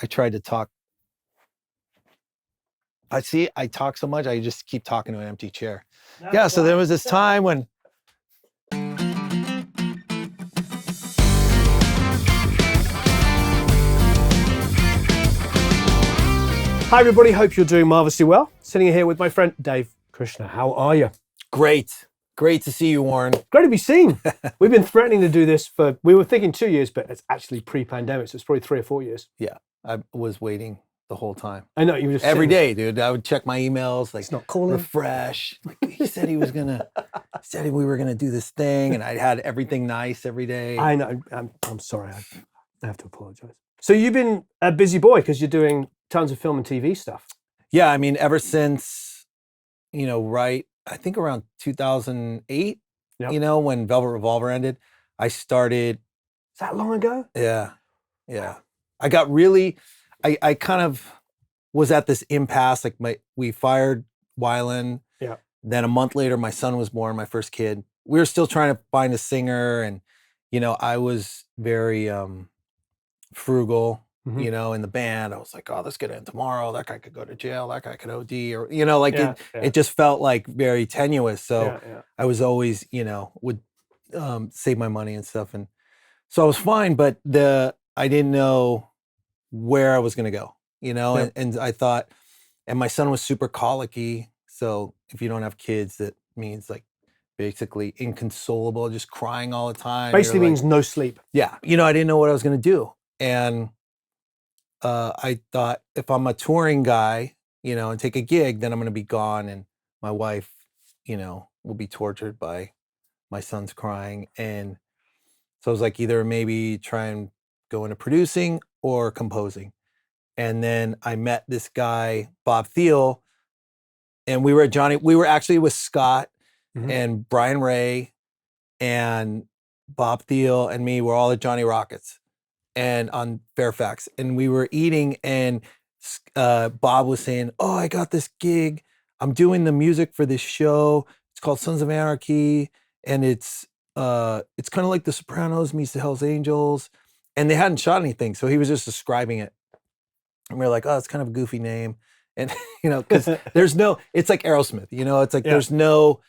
I tried to talk. I talk so much, I just keep talking to an empty chair. Yeah, so there was this time when Hi everybody, hope you're doing marvelously well. Sitting here with my friend Dave Kushner. How are you? great to see you, Warren. Great to be seen. We've been threatening to do this we were thinking 2 years, but it's actually pre-pandemic, so it's probably 3 or 4 years. Yeah, I was waiting the whole time. I know, you were just Every sitting day, dude. I would check my emails, like It's not calling. refresh. Like he said he was gonna, said we were gonna do this thing, and I had everything nice every day. I know, I'm sorry, I have to apologize. So you've been a busy boy because you're doing tons of film and TV stuff. Yeah, I mean, ever since, right, I think around 2008, Yep. when Velvet Revolver ended, I started. Is that long ago? Yeah. I got really, I kind of was at this impasse. Like we fired Weiland. Yeah. Then a month later, my son was born, my first kid. We were still trying to find a singer, and I was very frugal. Mhm. In the band, I was like, oh, let's get in tomorrow. That guy could go to jail. That guy could OD, or Yeah, it just felt like very tenuous. So yeah. I was always, would save my money and stuff, and so I was fine. But I didn't know where I was going to go, Yeah. and I thought, and my son was super colicky. So if you don't have kids, that means like basically inconsolable, just crying all the time. Basically You're like, means no sleep. yeah, I didn't know what I was going to do. And I thought, if I'm a touring guy, and take a gig, then I'm going to be gone, and my wife, will be tortured by my son's crying. And so I was like, either maybe try and go into producing or composing. And then I met this guy, Bob Thiel, and we were actually with Scott and Brian Ray and Bob Thiel and me were all at Johnny Rockets and on Fairfax. And we were eating, and Bob was saying, oh, I got this gig. I'm doing the music for this show. It's called Sons of Anarchy. And it's kind of like The Sopranos meets the Hells Angels. And they hadn't shot anything. So he was just describing it. And we were like, oh, it's kind of a goofy name. And, because it's like Aerosmith, it's like there's no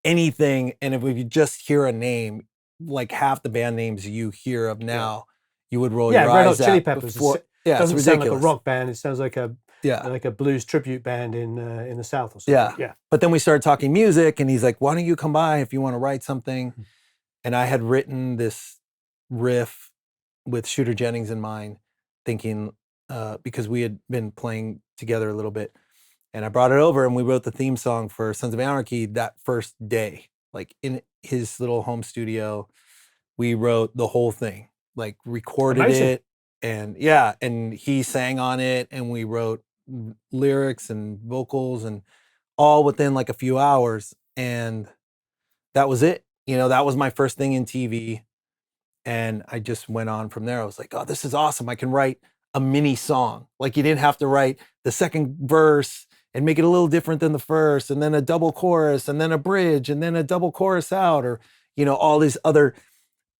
anything. And if you just hear a name, like half the band names you hear of now, you would roll your Red eyes Hot Chili at Peppers. before. Yeah, doesn't it's sound like ridiculous. a rock band. It sounds like a blues tribute band in the South or something. Yeah. But then we started talking music, and he's like, why don't you come by if you want to write something? And I had written this riff with Shooter Jennings in mind, thinking, because we had been playing together a little bit, and I brought it over, and we wrote the theme song for Sons of Anarchy that first day, like in his little home studio. We wrote the whole thing, like recorded Amazing. it, and and he sang on it, and we wrote lyrics and vocals, and all within like a few hours. And that was it. That was my first thing in TV. And I just went on from there. I was like, oh, this is awesome. I can write a mini song. Like, you didn't have to write the second verse and make it a little different than the first, and then a double chorus, and then a bridge, and then a double chorus out, or, all these other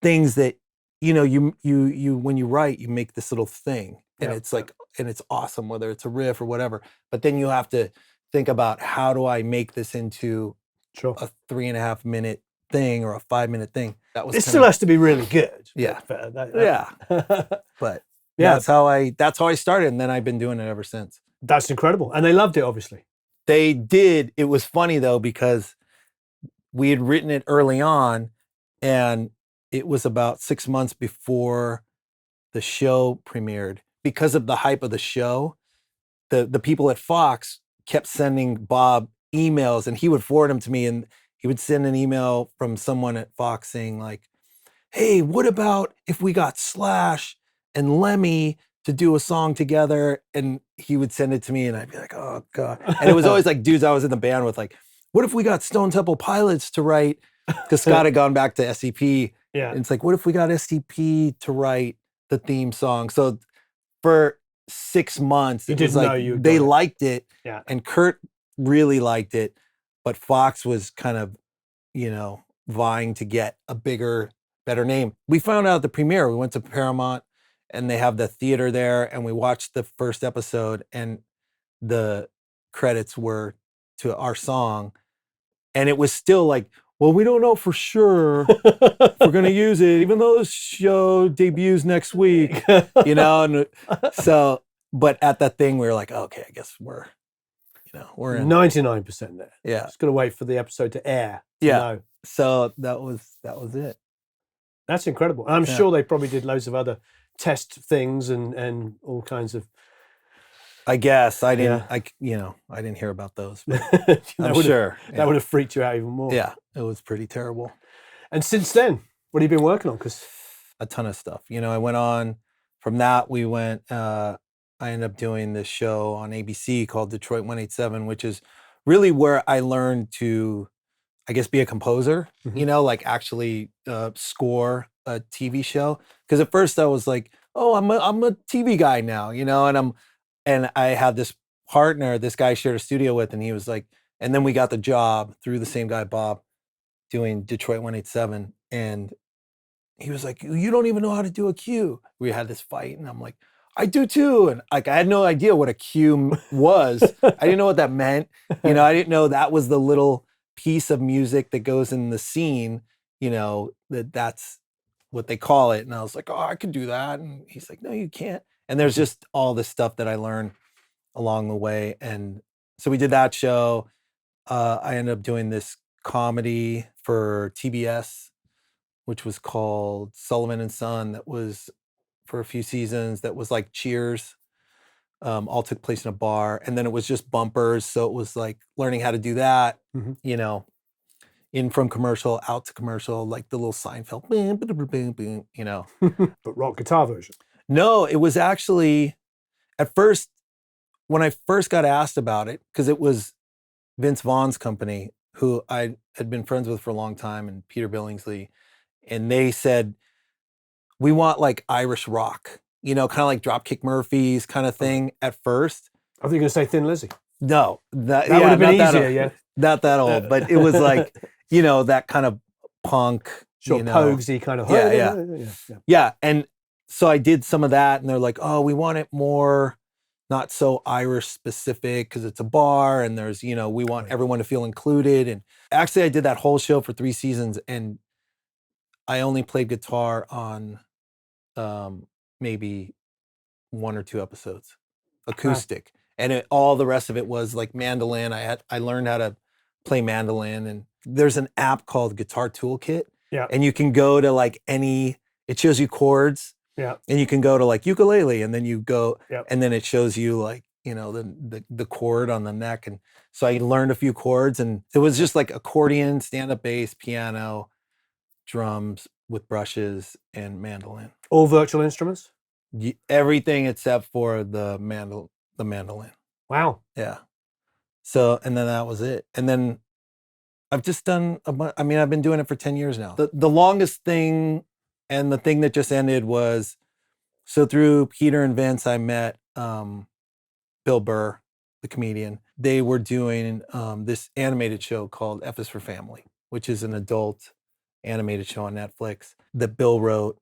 things that, you when you write, you make this little thing, and it's like, and it's awesome, whether it's a riff or whatever. But then you have to think about, how do I make this into a 3.5 minute thing or a 5 minute thing? That was It still has to be really good. Yeah. But But yeah, that's how I started, and then I've been doing it ever since. that's incredible. And they loved it, obviously. They did. It was funny though, because we had written it early on, and it was about 6 months before the show premiered. Because of the hype of the show, the people at Fox kept sending Bob emails, and he would forward them to me, and he would send an email from someone at Fox saying like, hey, what about if we got Slash and Lemmy to do a song together? And he would send it to me, and I'd be like, oh God. And it was always like dudes I was in the band with, like, what if we got Stone Temple Pilots to write? Because Scott had gone back to SCP. Yeah. And it's like, what if we got SCP to write the theme song? So for 6 months, You it was didn't know like you they got it. liked it, Yeah. and Kurt really liked it, but Fox was kind of, vying to get a bigger, better name. We found out at the premiere. We went to Paramount, and they have the theater there, and we watched the first episode, and the credits were to our song, and it was still like, well, we don't know for sure if we're going to use it, even though the show debuts next week, and so, but at that thing, we were like, okay, I guess we're in. 99% there. Yeah. Just got to wait for the episode to air. Yeah. So that was it. That's incredible. I'm sure they probably did loads of other test things and all kinds of. I guess I didn't. I didn't hear about those. But I'm sure that would have freaked you out even more. Yeah, it was pretty terrible. And since then, what have you been working on? Because a ton of stuff. I went on from that. We went. I ended up doing this show on ABC called Detroit 187, which is really where I learned to, I guess, be a composer. Like actually score a TV show. Because at first I was like, oh, I'm a TV guy now, and I had this partner, this guy I shared a studio with, and he was like, and then we got the job through the same guy, Bob, doing Detroit 187. And he was like, you don't even know how to do a cue. We had this fight, and I'm like, I do too. And like, I had no idea what a cue was. I didn't know what that meant. I didn't know that was the little piece of music that goes in the scene, that's what they call it. And I was like, oh, I could do that. And he's like, no, you can't. And there's just all this stuff that I learned along the way. And so we did that show. I ended up doing this comedy for TBS, which was called Sullivan and Son. That was for a few seasons. That was like Cheers. All took place in a bar. And then it was just bumpers. So it was like learning how to do that, in from commercial, out to commercial, like the little Seinfeld, But rock guitar version. No, it was actually, at first, when I first got asked about it, because it was Vince Vaughn's company, who I had been friends with for a long time, and Peter Billingsley, and they said, we want like Irish rock, kind of like Dropkick Murphys kind of thing at first. I think you're going to say Thin Lizzy. No, that would have been easier, not that old, but it was like, that kind of punk, Poguesy kind of. Yeah. And so I did some of that, and they're like, oh, we want it more not so Irish specific because it's a bar, and there's, we want everyone to feel included. And actually I did that whole show for 3 seasons, and I only played guitar on maybe 1 or 2 episodes, acoustic. And all the rest of it was like mandolin. I learned how to play mandolin, and there's an app called Guitar Toolkit. Yeah. And you can go to like it shows you chords. Yeah. And you can go to like ukulele, and then you go, and then it shows you like, the chord on the neck. And so I learned a few chords, and it was just like accordion, stand-up bass, piano, drums with brushes, and mandolin. All virtual instruments? Everything except for the mandolin. Wow. Yeah. So, and then that was it. And then I've just done I've been doing it for 10 years now. The longest thing, and the thing that just ended, was, so through Peter and Vince, I met Bill Burr, the comedian. They were doing this animated show called F is for Family, which is an adult animated show on Netflix that Bill wrote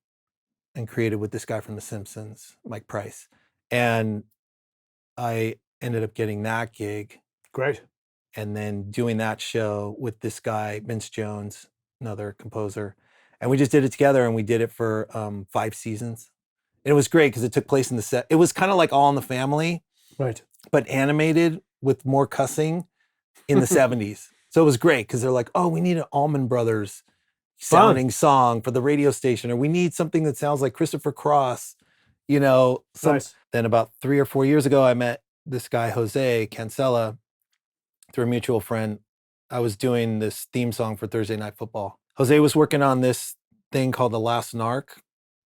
and created with this guy from The Simpsons, Mike Price. And I ended up getting that gig. Great. And then doing that show with this guy, Vince Jones, another composer. And we just did it together, and we did it for 5 seasons. And it was great because it took place in the set. It was kind of like All in the Family, right? But animated with more cussing in the 70s. So it was great because they're like, oh, we need an Allman Brothers sounding song for the radio station, or we need something that sounds like Christopher Cross, Nice. Then about 3 or 4 years ago, I met this guy, Jose Cancella, through a mutual friend. I was doing this theme song for Thursday Night Football. Jose was working on this thing called The Last Narc,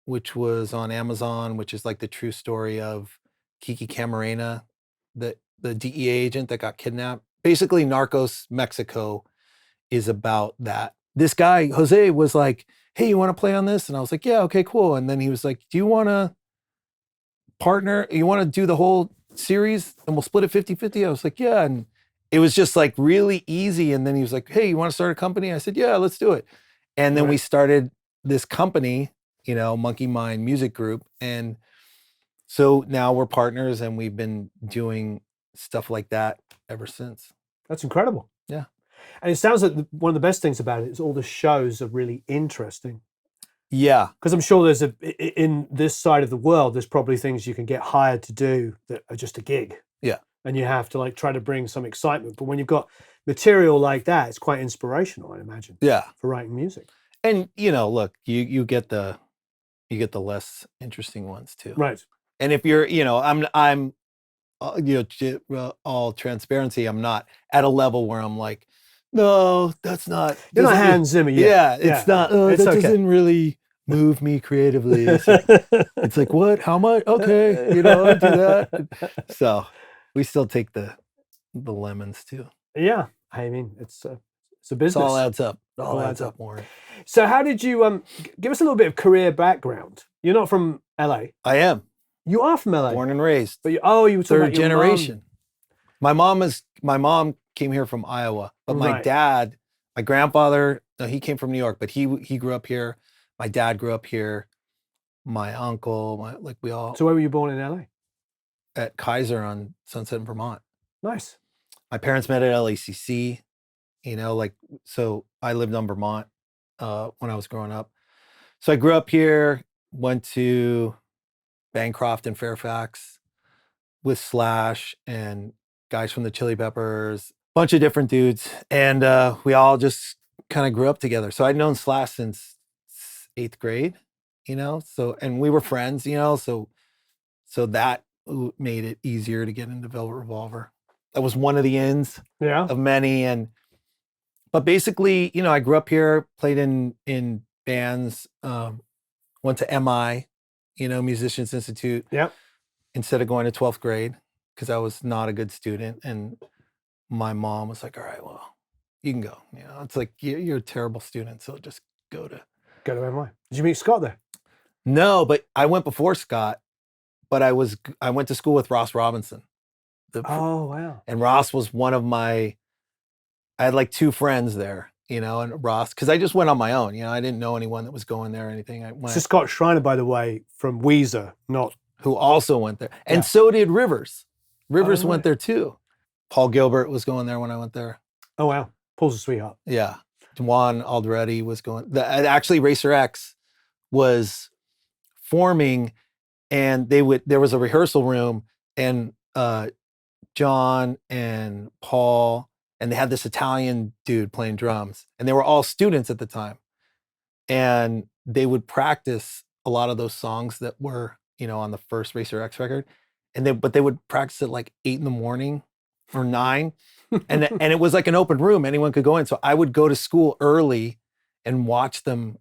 which was on Amazon, which is like the true story of Kiki Camarena, the DEA agent that got kidnapped. Basically, Narcos Mexico is about that. This guy, Jose, was like, hey, you want to play on this? And I was like, yeah, okay, cool. And then he was like, do you want to partner? You want to do the whole series and we'll split it 50-50? I was like, yeah. And it was just like really easy. And then he was like, hey, you want to start a company? I said, yeah, let's do it. And then we started this company, Monkey Mind Music Group. And So now we're partners, and we've been doing stuff like that ever since. That's incredible. Yeah. And it sounds like one of the best things about it is all the shows are really interesting. Yeah. Because I'm sure there's in this side of the world, there's probably things you can get hired to do that are just a gig. Yeah. And you have to like try to bring some excitement. But when you've got material like that, it's quite inspirational, I imagine, Yeah. for writing music. And look, you get the less interesting ones too. Right. And if you're, I'm all transparency, I'm not at a level where I'm like, no, that's not. You're not doesn't- Hans Zimmer yet. Yeah, it's not. It's that okay. doesn't really move me creatively. It's like what? How much? Okay, I do that. So we still take the lemons too. Yeah, I mean it's a business. It all adds up. It all adds up. more. So how did you give us a little bit of career background? You're not from LA. I am You are from LA. born and raised. But you were talking Third about your generation. My mom came here from Iowa, but my Right. dad, my grandfather, no, he came from New York, but he grew up here. My dad grew up here. My uncle, we all So where were you born in LA? at Kaiser on Sunset in Vermont. Nice. My parents met at LACC, so I lived on Vermont when I was growing up. So I grew up here, went to Bancroft and Fairfax with Slash and guys from the Chili Peppers, bunch of different dudes. And we all just kind of grew up together. So I'd known Slash since 8th grade, and we were friends, so that made it easier to get into Velvet Revolver. That was one of the ends of many. But basically, I grew up here, played in bands, went to MI, Musicians Institute. Yep. Instead of going to 12th grade, because I was not a good student. And my mom was like, all right, well, you can go. It's like, you're a terrible student, so just go to MI. Did you meet Scott there? No, but I went before Scott, but I went to school with Ross Robinson. Oh, wow. And Ross was one of I had like 2 friends there, and Ross, because I just went on my own, I didn't know anyone that was going there or anything. So Scott Schreiner, by the way, from Weezer, who also went there. And so did Rivers. Rivers went right. there too. Paul Gilbert was going there when I went there. Oh, wow. Paul's a sweetheart. Yeah. Juan Alderetti was going. Actually, Racer X was forming, and there was a rehearsal room, and John and Paul, and they had this Italian dude playing drums, and they were all students at the time. And they would practice a lot of those songs that were, on the first Racer X record. But they would practice at like 8 a.m. or 9. And it was like an open room. Anyone could go in. So I would go to school early and watch them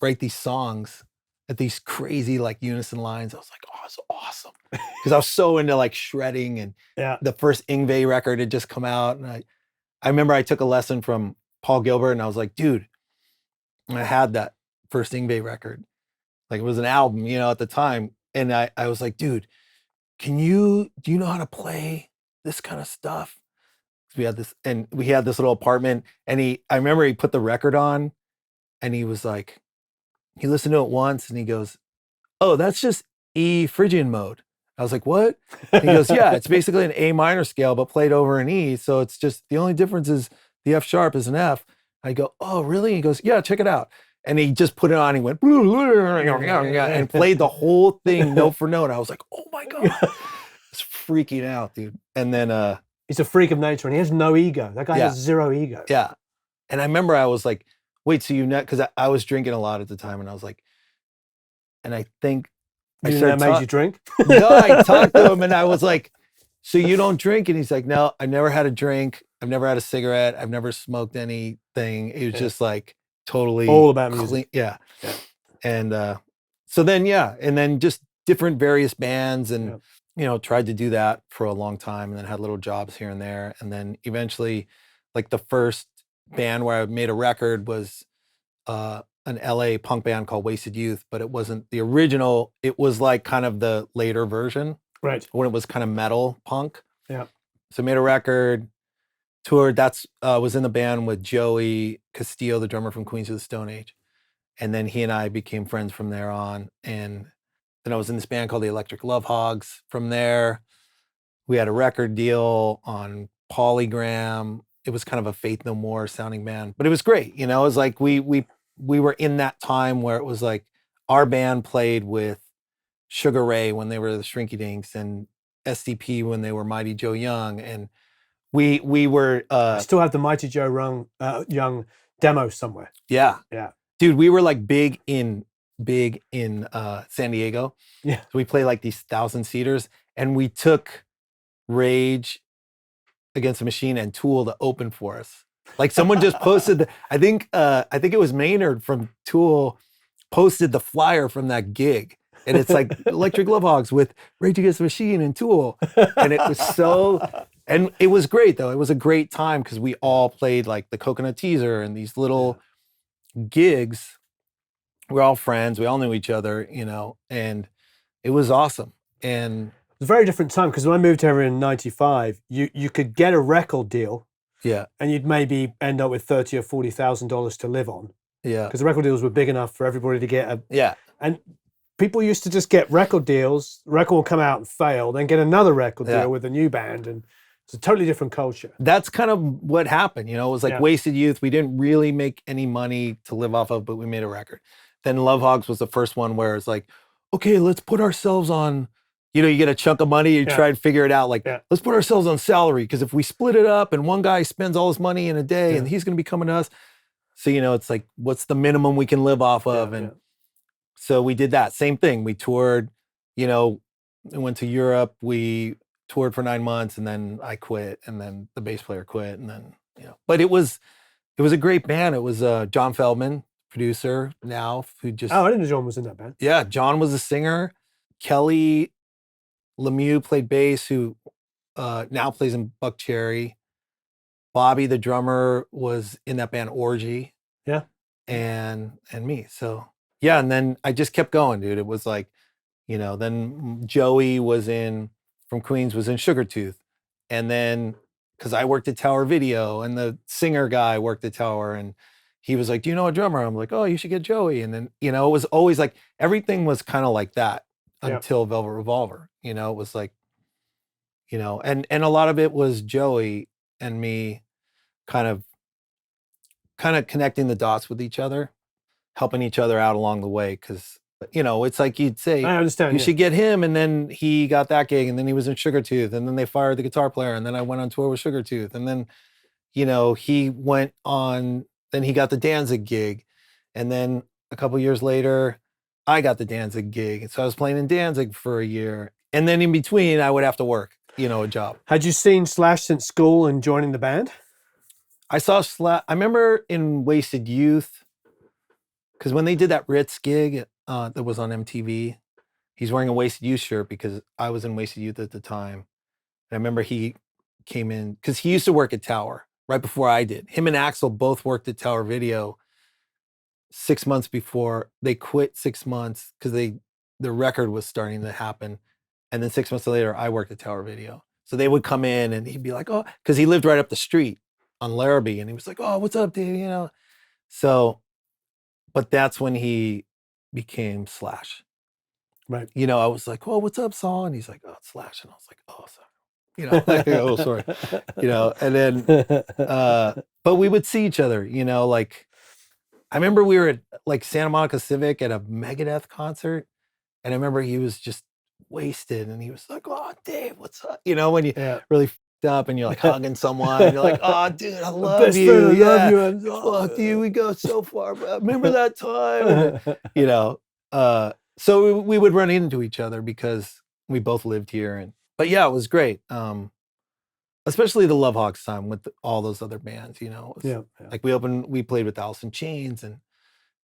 write these songs at these crazy like unison lines. I was like, oh, it's awesome. Because I was so into like shredding, and the first Yngwie record had just come out. And I remember I took a lesson from Paul Gilbert, and I was like, dude, I had that first Yngwie record. Like it was an album, at the time. And I was like, dude, do you know how to play this kind of stuff? We had this little apartment, and I remember he put the record on, and he was like, he listened to it once, and he goes, oh, that's just E Phrygian mode. I was like, what? And he goes, yeah, it's basically an A minor scale, but played over an E. So it's just, the only difference is the F sharp is an F. I go, oh, really? He goes, yeah, check it out. And he just put it on. He went, and played the whole thing note for note. I was like, oh my God. I was freaking out, dude. And then, he's a freak of nature, and he has no ego. That guy has zero ego. Yeah. And I remember I was like, wait, so because I was drinking a lot at the time, and I was like, and I think that made you drink? No, I talked to him, and I was like, so you don't drink? And he's like, no, I never had a drink. I've never had a cigarette. I've never smoked anything. It was just like totally all about music. Yeah. And so then, and then just different various bands, and tried to do that for a long time, and then had little jobs here and there. And then eventually, like the first band where I made a record was an LA punk band called Wasted Youth, but it wasn't the original. It was like kind of the later version, right? When it was kind of metal punk. Yeah. So made a record, toured. Was in the band with Joey Castillo, the drummer from Queens of the Stone Age. And then he and I became friends from there on. And Then I was in this band called the Electric Love Hogs. From there, we had a record deal on Polygram. It was kind of a Faith No More sounding band, but it was great. You know, it was like we were in that time where it was like our band played with Sugar Ray when they were the Shrinky Dinks and SDP when they were Mighty Joe Young, and we were I still have the Mighty Joe Young demo somewhere. yeah, Yeah. dude, we were like big in San Diego. Yeah. So we played like these 1,000-seaters, and we took Rage Against the Machine and Tool to open for us. Like someone just posted, I think it was Maynard from Tool posted the flyer from that gig. And it's like Electric Love Hogs with Rage Against the Machine and Tool. And it was and it was great though. It was a great time because we all played like the Coconut Teaser and these little gigs. We're all friends. We all knew each other, you know, and it was awesome. And It was a very different time because when I moved here in '95, you could get a record deal yeah, and you'd maybe end up with $30,000 or $40,000 to live on yeah, because the record deals were big enough for everybody to get a. yeah. And people used to just get record deals. The record will come out and fail, then get another record Yeah. deal with a new band, and it's a totally different culture. That's kind of what happened. You know, it was like Yeah. Wasted Youth. We didn't really make any money to live off of, but we made a record. Then Love Hogs was the first one where it's like, okay, let's put ourselves on, you know, you get a chunk of money, you Yeah. try and figure it out. Like, Yeah. let's put ourselves on salary. Because if we split it up and one guy spends all his money in a day and he's going to be coming to us. So, you know, it's like, what's the minimum we can live off of? And so we did that. Same thing. We toured, you know, we went to Europe. We toured for 9 months and then I quit and then the bass player quit and then, you know, but it was a great band. It was John Feldman, producer now, who just, Oh, I didn't know John was in that band. yeah, John was a singer. Kelly Lemieux played bass, who now plays in Buck Cherry. Bobby, the drummer, was in that band Orgy. Yeah. And me. So yeah, and then I just kept going, dude. It was like, you know, then Joey from Queens was in Sugartooth. And then because I worked at Tower Video and the singer guy worked at Tower and he was like, do you know a drummer? I'm like, oh, you should get Joey. And then, you know, it was always like everything was kind of like that until Velvet Revolver. You know, it was like, you know, and a lot of it was Joey and me kind of connecting the dots with each other, helping each other out along the way. Cause, you know, it's like you'd say, I understand. you should get him. And then he got that gig and then he was in Sugartooth and then they fired the guitar player. And then I went on tour with Sugartooth. And then, you know, then he got the Danzig gig. And then a couple years later, I got the Danzig gig. And so I was playing in Danzig for a year. And then in between, I would have to work, you know, a job. Had you seen Slash since school and joining the band? I saw Slash. I remember in Wasted Youth, because when they did that Ritz gig that was on MTV, he's wearing a Wasted Youth shirt because I was in Wasted Youth at the time. And I remember he came in because he used to work at Tower right before I did. Him and Axel both worked at Tower Video 6 months before they quit. 6 months because the record was starting to happen, and then 6 months later, I worked at Tower Video. So they would come in and he'd be like, oh, because he lived right up the street on Larrabee, and he was like, oh, what's up, Dave? You know, so, but that's when he became Slash. Right. You know, I was like, oh, what's up, Saul? And he's like, oh, it's Slash. And I was like, oh, sorry. You know, like, oh, sorry. You know, and then, but we would see each other, you know, like, I remember we were at like Santa Monica Civic at a Megadeth concert. And I remember he was just wasted and he was like, oh, Dave, what's up? You know, when you really f***ed up and you're like hugging someone and you're like, oh, dude, I love you. Friend, I love you. And, fuck you. We go so far. Remember that time? And, you know, so we would run into each other because we both lived here. But yeah, it was great. Especially the Love Hogs time with all those other bands, you know. Like we played with Alice in Chains and,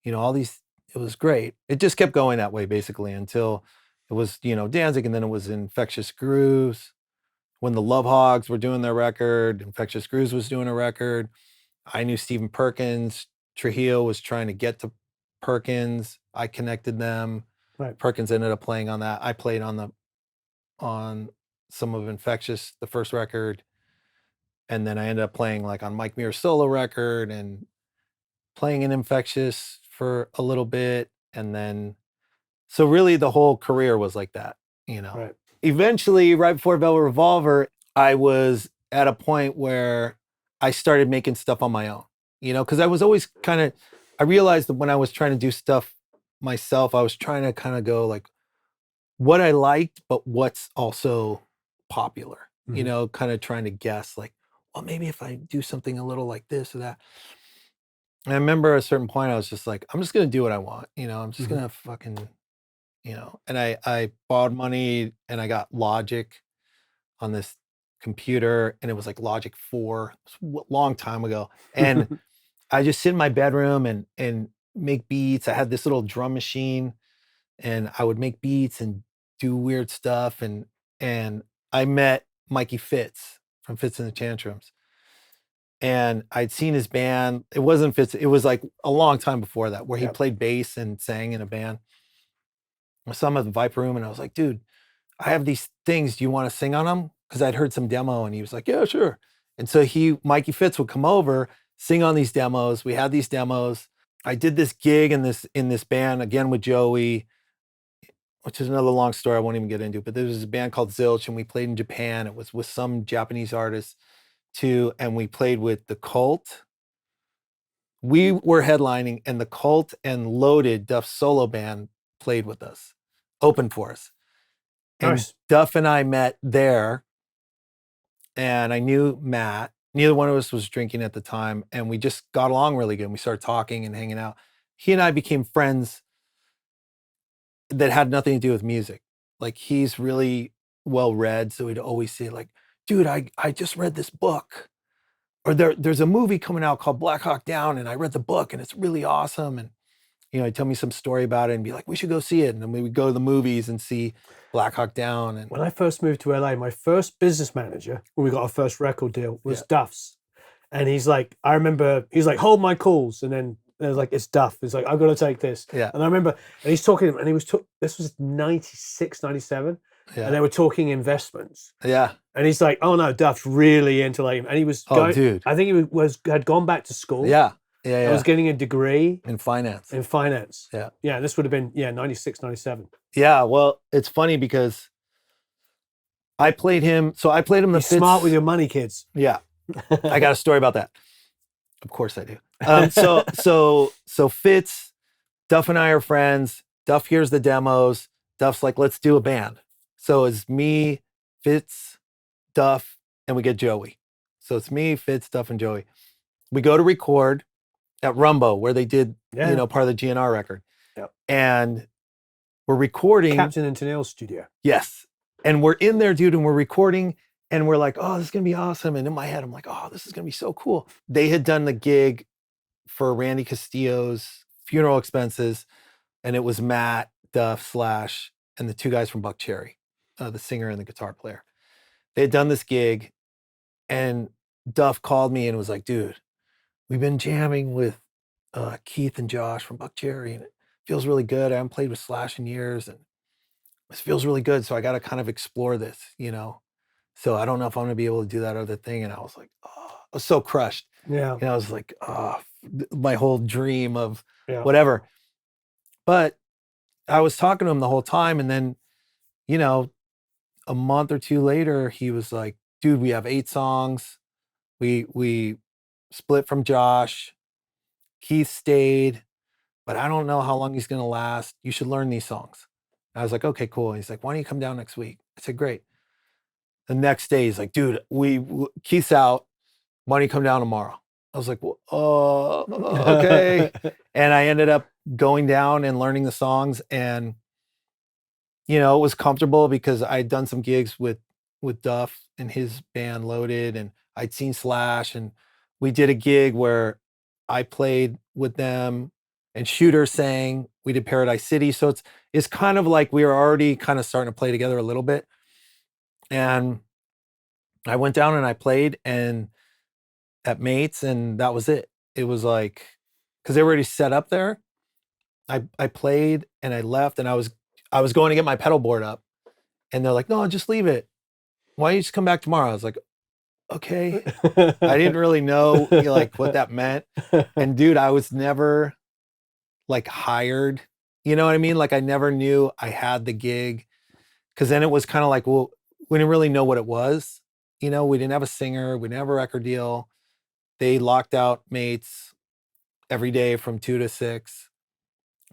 you know, all these, it was great. It just kept going that way basically until it was, you know, Danzig, and then it was Infectious Grooves. When the Love Hogs were doing their record, Infectious Grooves was doing a record. I knew Stephen Perkins. Trujillo was trying to get to Perkins. I connected them. Right. Perkins ended up playing on that. I played on some of Infectious, the first record. And then I ended up playing like on Mike Muir's solo record and playing in Infectious for a little bit. And then So really the whole career was like that, you know. Right. Eventually, right before Velvet Revolver, I was at a point where I started making stuff on my own, you know, because I was always kind of, I realized that when I was trying to do stuff myself, I was trying to kind of go like what I liked, but what's also popular, you Mhm. know, kind of trying to guess like, well, maybe if I do something a little like this or that. And I remember at a certain point, I was just like, I'm just going to do what I want, you know, I'm just Mhm. going to fucking, you know, and I borrowed money and I got Logic on this computer and it was like Logic 4. It was a long time ago. And I just sit in my bedroom and make beats. I had this little drum machine and I would make beats and do weird stuff and I met Mikey Fitz from Fitz and the Tantrums. And I'd seen his band. It wasn't Fitz, it was like a long time before that where he Yeah. played bass and sang in a band. I saw him at the Viper Room and I was like, dude, I have these things. Do you want to sing on them? Because I'd heard some demo and he was like, yeah, sure. And so Mikey Fitz would come over, sing on these demos. We had these demos. I did this gig in this band again with Joey, which is another long story I won't even get into. But there was a band called Zilch, and we played in Japan. It was with some Japanese artists too, and we played with the Cult. We were headlining, and the Cult and Loaded, Duff's solo band, played with us, opened for us. And Nice. Duff and I met there, and I knew Matt. Neither one of us was drinking at the time, and we just got along really good. And we started talking and hanging out. He and I became friends that had nothing to do with music. Like he's really well read, so he'd always say like, "Dude, I just read this book, or there's a movie coming out called Black Hawk Down, and I read the book, and it's really awesome." And you know, he'd tell me some story about it, and be like, "We should go see it." And then we would go to the movies and see Black Hawk Down, and When I first moved to LA, my first business manager, when we got our first record deal, was yeah, Duff's. And he's like, I remember he's like, hold my calls. And then it was like, it's Duff. It's like, I've got to take this. yeah, And I remember, and he's talking, and he was, this was 96, 97, and yeah, they were talking investments. yeah. And he's like, oh no, Duff's really into like, and he was Oh, going, dude, I think he had gone back to school yeah, yeah, and was yeah. getting a degree In finance, in finance. yeah, Yeah, this would have been, 96, 97. yeah. Well, it's funny because I played him. So I played him the He's smart with Fitz. your money, kids. Yeah, I got a story about that. Of course I do. So Fitz, Duff and I are friends. Duff hears the demos. Duff's like, let's do a band. So it's me, Fitz, Duff, and we get Joey. So it's me, Fitz, Duff, and Joey. We go to record at Rumbo, where they did, Yeah. part of the GNR record. Yep. And we're recording. Captain and Tennille's studio. Yes. And we're in there, dude, and we're recording and we're like, oh, this is gonna be awesome. And in my head, I'm like, oh, this is gonna be so cool. They had done the gig for Randy Castillo's funeral expenses, and it was Matt, Duff, Slash, and the two guys from Buck Cherry, the singer and the guitar player. They had done this gig, and Duff called me and was like, dude, we've been jamming with Keith and Josh from Buck Cherry, and it feels really good. I haven't played with Slash in years, and this feels really good. So I got to kind of explore this, you know? So I don't know if I'm going to be able to do that other thing. And I was like, oh, I was so crushed. Yeah. You know, I was like, oh, my whole dream of Yeah. whatever. But I was talking to him the whole time. And then, you know, a month or two later, he was like, dude, we have 8 songs. We split from Josh. Keith stayed, but I don't know how long he's going to last. You should learn these songs. I was like, okay, cool. And he's like, why don't you come down next week? I said, great. The next day, he's like, dude, Keith's out. Why don't you come down tomorrow? I was like, well, okay. And I ended up going down and learning the songs. And, you know, it was comfortable because I'd done some gigs with Duff and his band Loaded, and I'd seen Slash, and we did a gig where I played with them and Shooter sang. We did Paradise City. So it's kind of like we were already kind of starting to play together a little bit. And I went down and I played and at Mates, and that was it. It was like, because they were already set up there. I played and I left, and I was going to get my pedal board up, and they're like, no, just leave it. Why don't you just come back tomorrow? I was like, okay. I didn't really know like what that meant. And dude, I was never like hired, You know what I mean? Like I never knew I had the gig because then it was kind of like, well, we didn't really know what it was. You know, we didn't have a singer, we didn't have a record deal. They locked out mates every day from 2 to 6,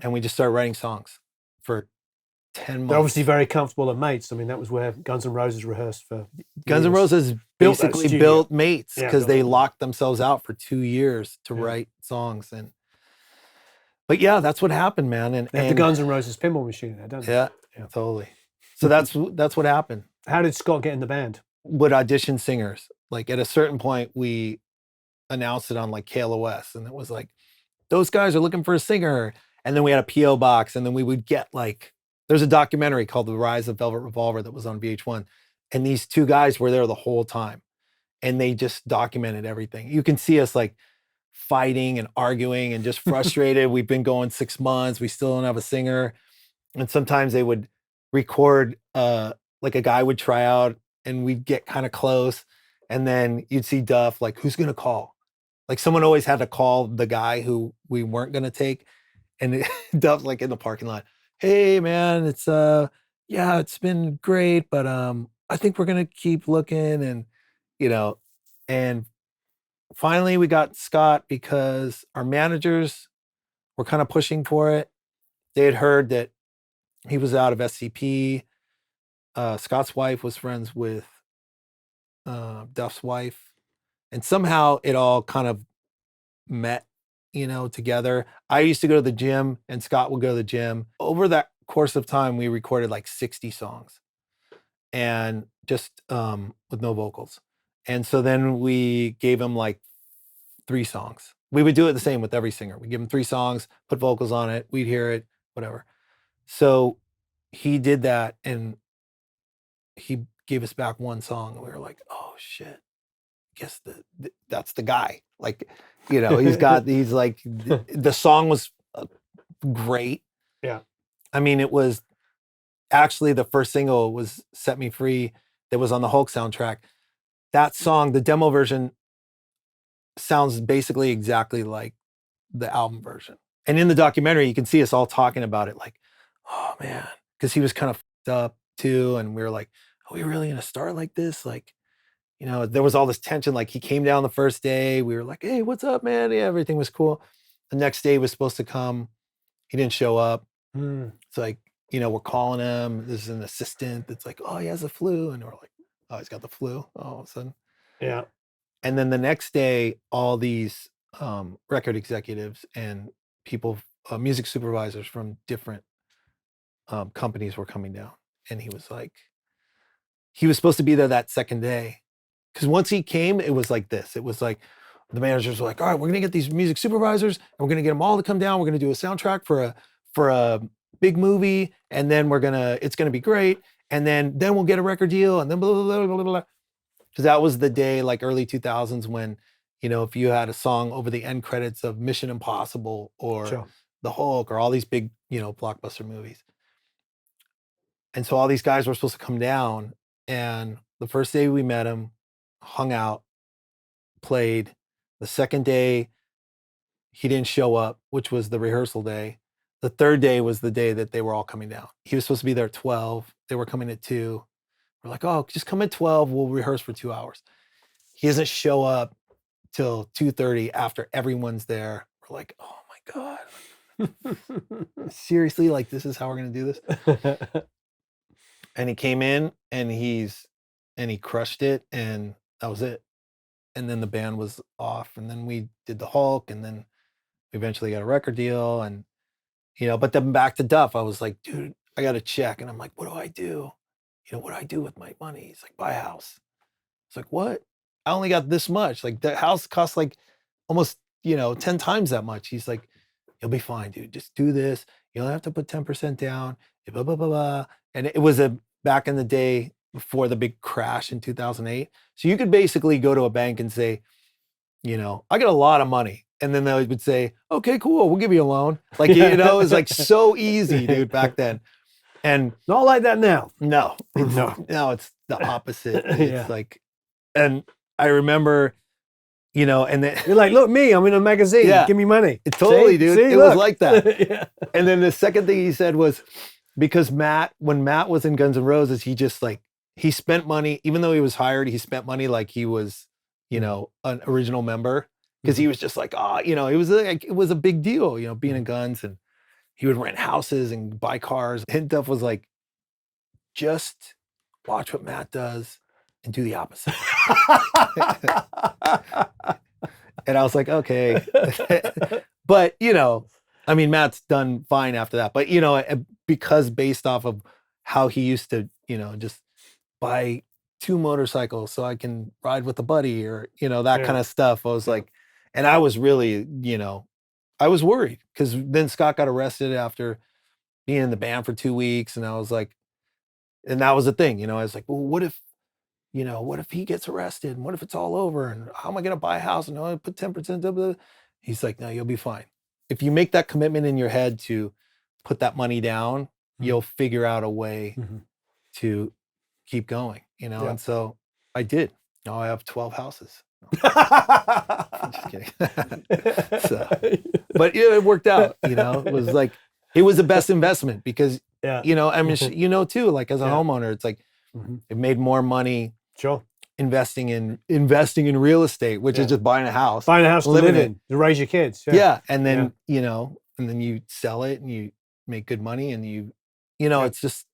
and we just started writing songs for 10 They're obviously months. very comfortable at Mates. I mean, that was where Guns N' Roses rehearsed for Guns N' years. Roses Built that basically studio. built mates Yeah, because built they that. locked themselves out for 2 years to Yeah. write songs. And but yeah, that's what happened, man. They have the Guns N' Roses pinball machine there, don't they? Yeah, Yeah. totally. So that's what happened. How did Scott get in the band? Would audition singers. Like at a certain point, we announced it on like KLOS, and it was like, those guys are looking for a singer. And then we had a PO box, and then we would get like, there's a documentary called The Rise of Velvet Revolver that was on VH1, and these two guys were there the whole time, and they just documented everything. You can see us like fighting and arguing and just frustrated. We've been going 6 months, we still don't have a singer. And sometimes they would record like a guy would try out, and we'd get kind of close, and then you'd see Duff like, who's gonna call? Like someone always had to call the guy who we weren't gonna take. And Duff's like in the parking lot, hey man, it's yeah, it's been great, but I think we're gonna keep looking. And you know, and finally we got Scott because our managers were kind of pushing for it. They had heard that he was out of SCP. Scott's wife was friends with Duff's wife, and somehow it all kind of met, together. I used to go to the gym, and Scott would go to the gym. Over that course of time, we recorded like 60 songs, and just with no vocals. And so then we gave him like 3 songs. We would do it the same with every singer. We give him 3 songs, put vocals on it, we'd hear it, whatever. So he did that, and he gave us back 1 song, and we were like, "Oh shit, guess that's the guy." Like, he's like the song was great. Yeah. I mean, it was actually the first single was "Set Me Free" that was on the Hulk soundtrack. That song, the demo version, sounds basically exactly like the album version. And in the documentary, you can see us all talking about it, like, "Oh man," because he was kind of fucked up too, and we were like, "Are we really gonna start like this?" Like, there was all this tension. Like he came down the first day. We were like, "Hey, what's up, man?" Yeah, everything was cool. The next day he was supposed to come. He didn't show up. It's like, we're calling him. There's an assistant that's like, "Oh, he has the flu." And we're like, "Oh, he's got the flu." All of a sudden. Yeah. And then the next day, all these record executives and people, music supervisors from different companies were coming down. And he was supposed to be there that second day. Because once he came, it was like this. It was like the managers were like, "All right, we're gonna get these music supervisors, and we're gonna get them all to come down. We're gonna do a soundtrack for a big movie, and then it's gonna be great. And then we'll get a record deal, and then blah blah blah blah blah." Because that was the day, like early 2000s, when if you had a song over the end credits of Mission Impossible or Sure. The Hulk or all these big blockbuster movies. And so all these guys were supposed to come down, and the first day we met him, hung out, played. The second day, he didn't show up, which was the rehearsal day. The third day was the day that they were all coming down. He was supposed to be there at 12. They were coming at 2. We're like, "Oh, just come at 12. We'll rehearse for 2 hours." He doesn't show up till 2:30 after everyone's there. We're like, "Oh my God. Seriously? Like, this is how we're going to do this?" And he came in, and he crushed it, and that was it. And then the band was off, and then we did the Hulk, and then we eventually got a record deal. And but then back to Duff, I was like, "Dude, I got a check." And I'm like, "What do I do? What do I do with my money?" He's like, "Buy a house." It's like, "What? I only got this much. Like, the house costs like almost 10 times that much." He's like, "You'll be fine, dude. Just do this. You only have to put 10% down, blah blah blah blah." And it was back in the day before the big crash in 2008. So you could basically go to a bank and say, "I got a lot of money." And then they would say, "Okay, cool. We'll give you a loan." Like, it was like so easy, dude, back then. And not like that now. No, No. Now it's the opposite. Yeah. It's like, and I remember you know, and then You're like, look, me, I'm in a magazine. Yeah. Give me money. it totally, dude. See, It look. was like that. Yeah. And then the second thing he said was because when Matt was in Guns N' Roses, he just like, he spent money, even though he was hired, he spent money like he was, you know, an original member. Because he was just like, you know, it was a big deal, you know, being in Guns, and he would rent houses and buy cars. And Duff was like, just watch what Matt does and do the opposite. And I was like, okay. But, you know, I mean, Matt's done fine after that. But, you know, because based off of how he used to, you know, just buy 2 motorcycles so I can ride with a buddy, or, you know, that kind of stuff. I was like, and I was really, you know, I was worried because then Scott got arrested after being in the band for 2 weeks. And I was like, and that was the thing, you know, I was like, well, what if he gets arrested, and what if it's all over, and how am I going to buy a house, and I put 10%? He's like, no, you'll be fine. If you make that commitment in your head to put that money down, you'll figure out a way to keep going, you know? And so I did. Now I have 12 houses. I'm just kidding. But yeah, it worked out, you know, it was like, it was the best investment because, you know, I mean, you know, too, like as a homeowner, it's like, it made more money investing in real estate, which is just buying a house to live in, to raise your kids. And then you know, and then you sell it and you make good money, and you know, it's just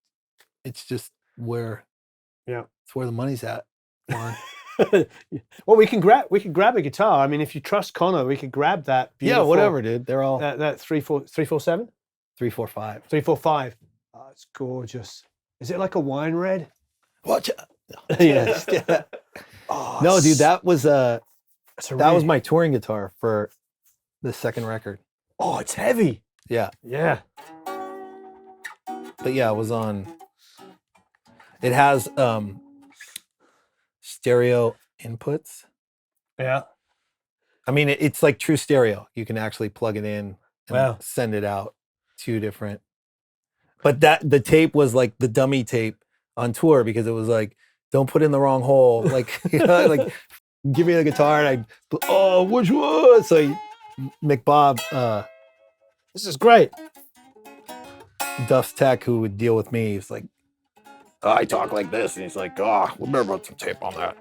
where it's where the money's at, Warren. Well, we can grab a guitar. I mean, if you trust Connor, we could grab that beautiful, whatever, dude, they're all that 347 345 345. Oh, it's gorgeous. Is it like a wine red? What? Yes. No, dude, that was was my touring guitar for the second record. Oh, it's heavy. Yeah. But yeah, it was on. It has stereo inputs. Yeah. I mean, it's like true stereo. You can actually plug it in and send it out 2 different. But the tape was like the dummy tape on tour, because it was like, don't put in the wrong hole. Like, you know, like, give me the guitar, and which one? So McBob, this is great. Duff's tech, who would deal with me, he's like, I talk like this, and he's like, we better put some tape on that.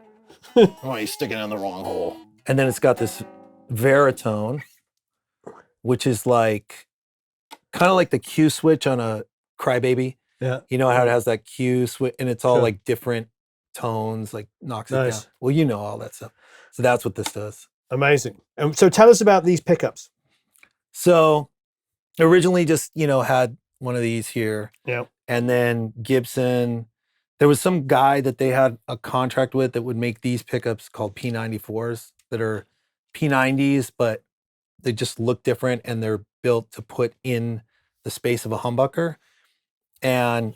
Oh, he's sticking it in the wrong hole. And then it's got this Veritone, which is like kind of like the Q switch on a Crybaby. Yeah. You know how it has that Q switch, and it's all like different tones, like knocks it down. Well, you know all that stuff. So that's what this does. Amazing. So tell us about these pickups. So originally just, you know, had one of these here. Yeah. And then Gibson, there was some guy that they had a contract with that would make these pickups called P94s that are P90s, but they just look different, and they're built to put in the space of a humbucker. And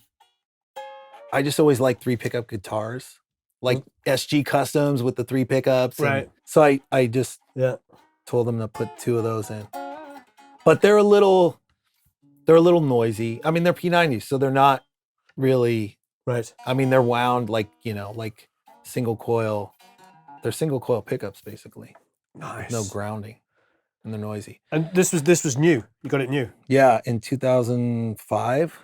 I just always liked 3 pickup guitars, like SG Customs with the 3 pickups. Right. So I just told them to put 2 of those in. But they're a little noisy. I mean, they're P90s, so they're not really right. I mean, they're wound like, you know, like single coil. They're single coil pickups, basically. Nice. No grounding, and they're noisy. And this was new. You got it new. Yeah, in 2005.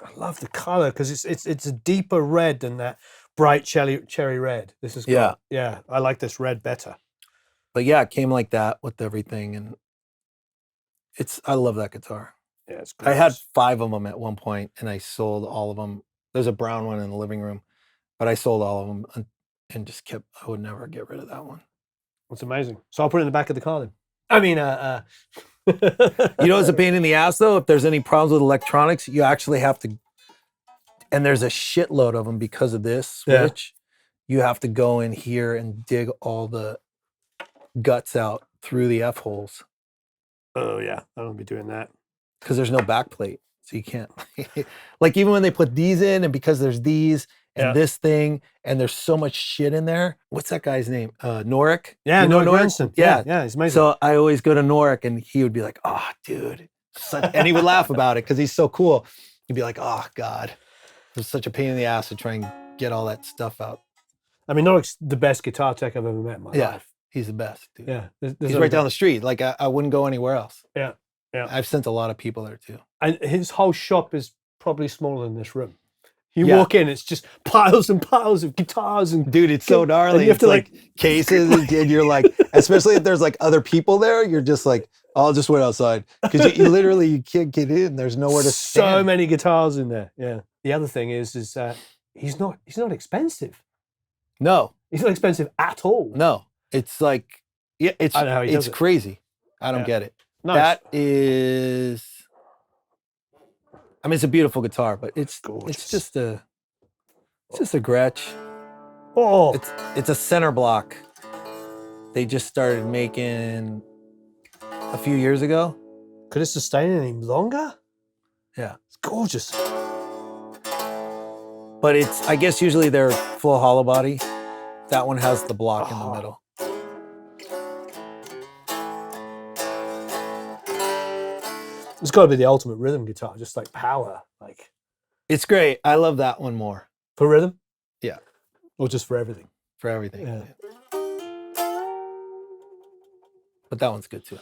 I love the color because it's a deeper red than that bright cherry red. This is cool. Yeah. I like this red better. But yeah, it came like that with everything, and I love that guitar. Yeah, it's great. I had 5 of them at one point, and I sold all of them. There's a brown one in the living room, but I sold all of them and just kept. I would never get rid of that one. That's amazing. So I'll put it in the back of the car then. I mean, you know, it's a pain in the ass though. If there's any problems with electronics, you actually have to. And there's a shitload of them because of this switch. You have to go in here and dig all the guts out through the F holes. Oh yeah, I don't be doing that. Because there's no back plate, so you can't. Like even when they put these in, and because there's these and this thing, and there's so much shit in there. What's that guy's name? Norik? Yeah, you know Norik. Yeah, he's amazing. So I always go to Norik, and he would be like, "Oh, dude," and he would laugh about it because he's so cool. He'd be like, "Oh God, it was such a pain in the ass to try and get all that stuff out." I mean, Norik's the best guitar tech I've ever met in my life. He's the best, dude. Yeah, He's right down the street. Like I wouldn't go anywhere else. Yeah, yeah. I've sent a lot of people there too. And his whole shop is probably smaller than this room. You walk in, it's just piles and piles of guitars and dude, it's so gnarly. You have to like cases, and you're like, especially if there's like other people there, you're just like, I'll just wait outside because you literally you can't get in. There's nowhere to stand. So many guitars in there. Yeah. The other thing is he's not expensive. No, he's not expensive at all. No, it's like it's crazy. I don't get it. Nice. That is. I mean, it's a beautiful guitar, but it's just a Gretsch. Oh, it's a center block. They just started making a few years ago. Could it sustain any longer? Yeah, it's gorgeous. But I guess usually they're full hollow body. That one has the block in the middle. It's got to be the ultimate rhythm guitar, just like power. Like, it's great. I love that one more. For rhythm? Yeah. Or just for everything? For everything. Yeah. But that one's good too.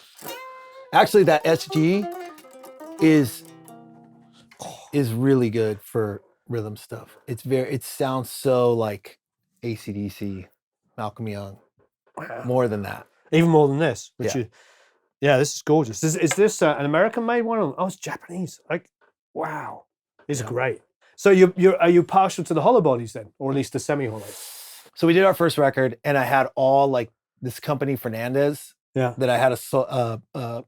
Actually, that SG is really good for rhythm stuff. It sounds so like AC/DC, Malcolm Young. Wow. More than that. Even more than this. Yeah. This is gorgeous. Is this an American-made one? Oh, it's Japanese. Like, wow, these are great. So are you partial to the hollow bodies then, or at least the semi-hollows? So we did our first record, and I had all like this company Fernandez. Yeah. That I had a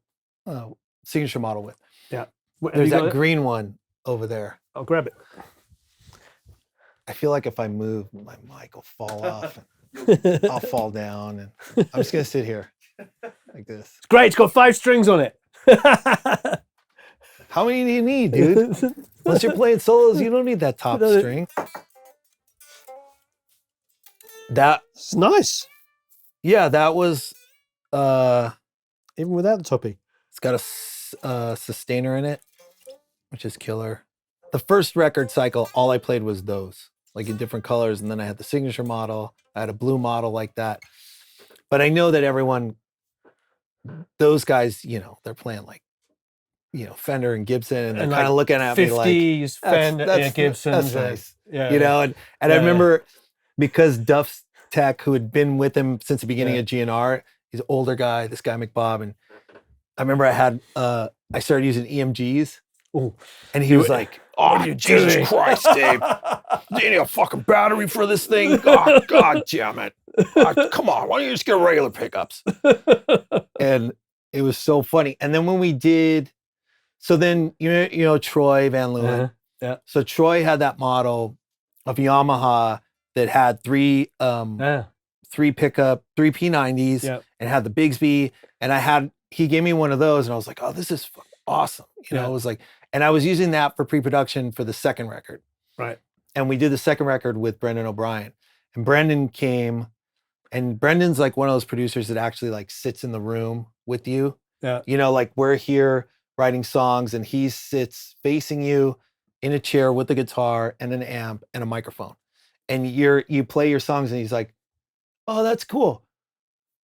signature model with. Yeah. There's that green one over there. I'll grab it. I feel like if I move, my mic will fall off. And I'll fall down, and I'm just gonna sit here like this. It's great. It's got 5 strings on it. How many do you need, dude? Once you're playing solos, you don't need that top string. That's nice. Yeah, that was even without the toppy. It's got a sustainer in it, which is killer. The first record cycle, all I played was those, like in different colors, and then I had the signature model. I had a blue model like that. But I know that those guys, they're playing like, Fender and Gibson, and they're kind of looking at me like 50s Fender, Gibsons. That's nice. Yeah, and I remember because Duff's tech, who had been with him since the beginning of GNR, he's an older guy, this guy McBob, and I remember I started using EMGs. Ooh. And he was like, "Oh, Jesus Christ, Dave. You need a fucking battery for this thing? Oh, God damn it. Come on, why don't you just get regular pickups?" And it was so funny. And then when we did, so then, Troy Van Leeuwen. Yeah. So Troy had that model of Yamaha that had three pickup, 3 P90s, and had the Bigsby. And he gave me one of those, and I was like, "Oh, this is awesome." It was like, and I was using that for pre-production for the second record. Right. And we did the second record with Brendan O'Brien. And Brendan came, and Brendan's like one of those producers that actually like sits in the room with you. Yeah. Like we're here writing songs, and he sits facing you in a chair with a guitar and an amp and a microphone. And you play your songs, and he's like, "Oh, that's cool.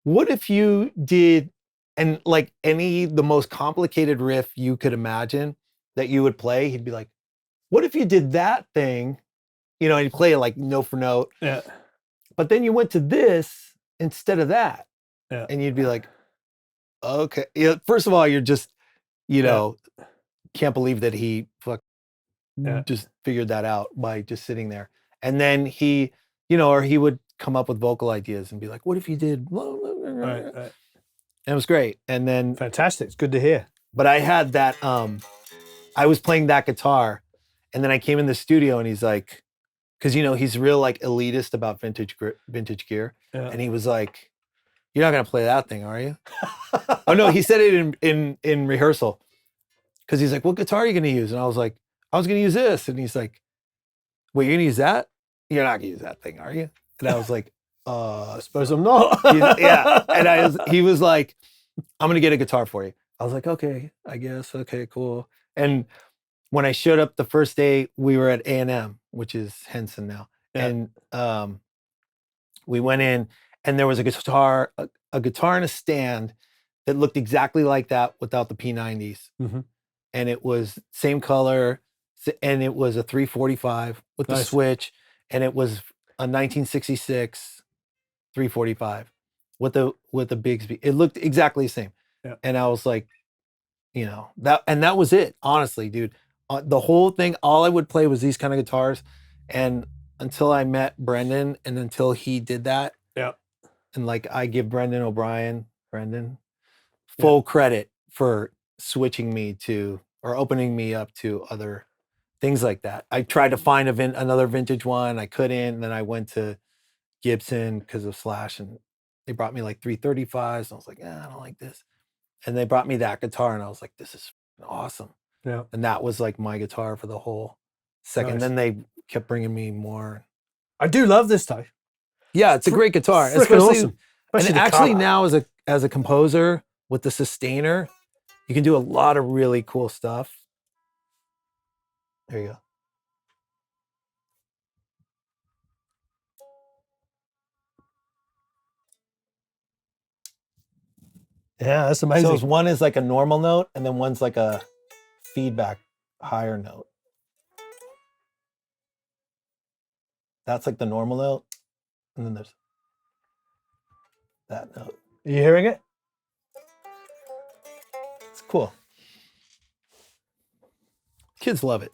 What if you did," and like the most complicated riff you could imagine that you would play, he'd be like, "What if you did that thing?" And he'd play it like note for note. Yeah. But then you went to this instead of that. Yeah. And you'd be like, "Okay." First of all, you're just, can't believe that he just figured that out by just sitting there. And then he, or he would come up with vocal ideas and be like, "What if you did?" Right. And it was great. And then fantastic. It's good to hear. But I had that, I was playing that guitar, and then I came in the studio, and he's like, because he's real like elitist about vintage gear. Yeah. And he was like, "You're not gonna play that thing, are you?" Oh no, he said it in rehearsal. Because he's like, "What guitar are you gonna use?" And I was like, "I was gonna use this." And he's like, "Wait, you're gonna use that? You're not gonna use that thing, are you?" And I was like, I suppose I'm not. Yeah. And he was like, "I'm gonna get a guitar for you." I was like, "Okay, I guess. Okay, cool." And when I showed up the first day, we were at A&M, which is Henson now. Yeah. And we went in, and there was a guitar, a guitar in a stand that looked exactly like that without the P90s. Mm-hmm. And it was same color, and it was a 345 with the Nice. switch, and it was a 1966 345 with a Bigsby. It looked exactly the same. Yeah. And I was like, that was it. Honestly, dude, the whole thing, all I would play was these kind of guitars, and until I met Brendan, and until he did that, Yeah. and like I give Brendan, full credit for switching me to or opening me up to other things like that. I tried to find another vintage one, I couldn't, and then I went to Gibson because of Slash, and they brought me like 335s. And I was like, I don't like this. And they brought me that guitar, and I was like, this is awesome. Yeah. And that was like my guitar for the whole second. Nice. Then they kept bringing me more. I do love this though. Yeah, it's a great guitar. Freaking awesome. And Especially the actually color. now as a composer with the sustainer, you can do a lot of really cool stuff. There you go. Yeah, that's amazing. So one is like a normal note, and then one's like a feedback higher note. That's like the normal note, and then there's that note. Are you hearing it? It's cool. Kids love it.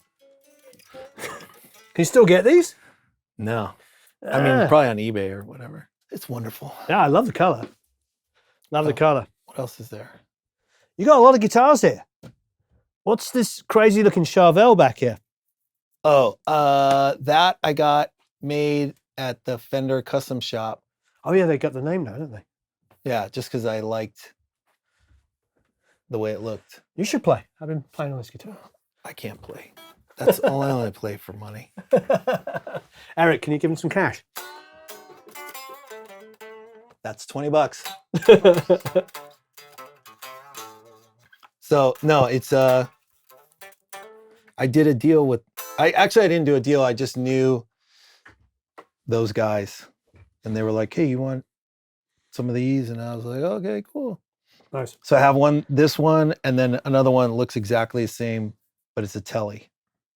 Can you still get these? No. I mean, probably on eBay or whatever. It's wonderful. Yeah, I love the color. Love the color. What else is there? You got a lot of guitars here. What's this crazy looking Charvel back here? Oh, that I got made at the Fender Custom Shop. Oh yeah, they got the name now, don't they? Yeah, just because I liked the way it looked. You should play. I've been playing on this guitar. I can't play. That's all I only play for money. Eric, can you give him some cash? That's $20. So no, it's I did a deal with I didn't do a deal, I just knew those guys, and they were like, hey, you want some of these? And I was like, okay, cool. Nice. So I have this one, and then another one looks exactly the same, but it's a Telly,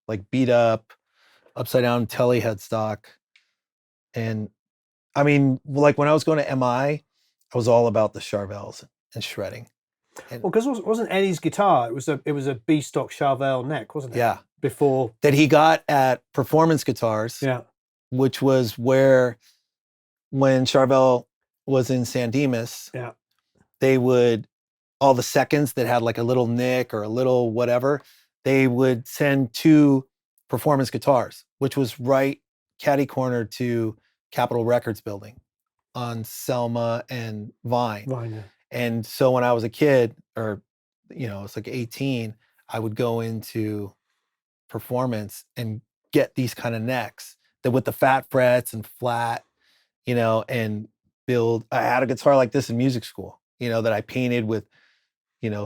like beat up, upside down Telly headstock. And I mean, like when I was going to MI, I was all about the Charvels and shredding. Well, because wasn't Eddie's guitar? It was a B stock Charvel neck, wasn't it? Yeah. Before that he got at Performance Guitars. Yeah. Which was where, when Charvel was in San Dimas, yeah, they would, all the seconds that had like a little nick or a little whatever, they would send to Performance Guitars, which was right catty corner to Capitol Records building on Selma and Vine. Yeah. And so when I was a kid, or, it's like 18, I would go into Performance and get these kind of necks that with the fat frets and flat, and build. I had a guitar like this in music school, that I painted with,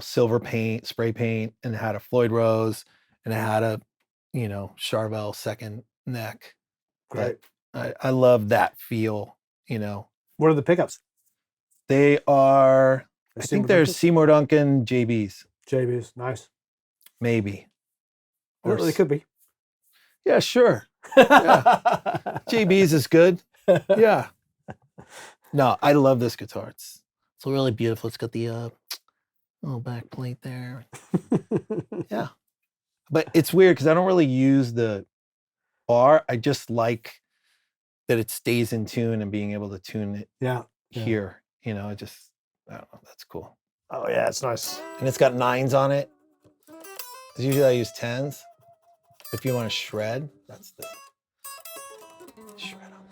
silver paint, spray paint, and it had a Floyd Rose, and it had a, Charvel second neck. Great. I love that feel, What are the pickups? They are, I Seymour think they're Duncan? Seymour Duncan JBs. JB's, nice. Maybe. Well, they could be. Yeah, sure. Yeah. JB's is good. Yeah. No, I love this guitar. It's really beautiful. It's got the little back plate there. Yeah. But it's weird because I don't really use the bar. I just like that it stays in tune and being able to tune it here. I don't know. That's cool. Oh yeah, it's nice. And it's got 9s on it. Usually I use 10s. If you want to shred, that's the shred on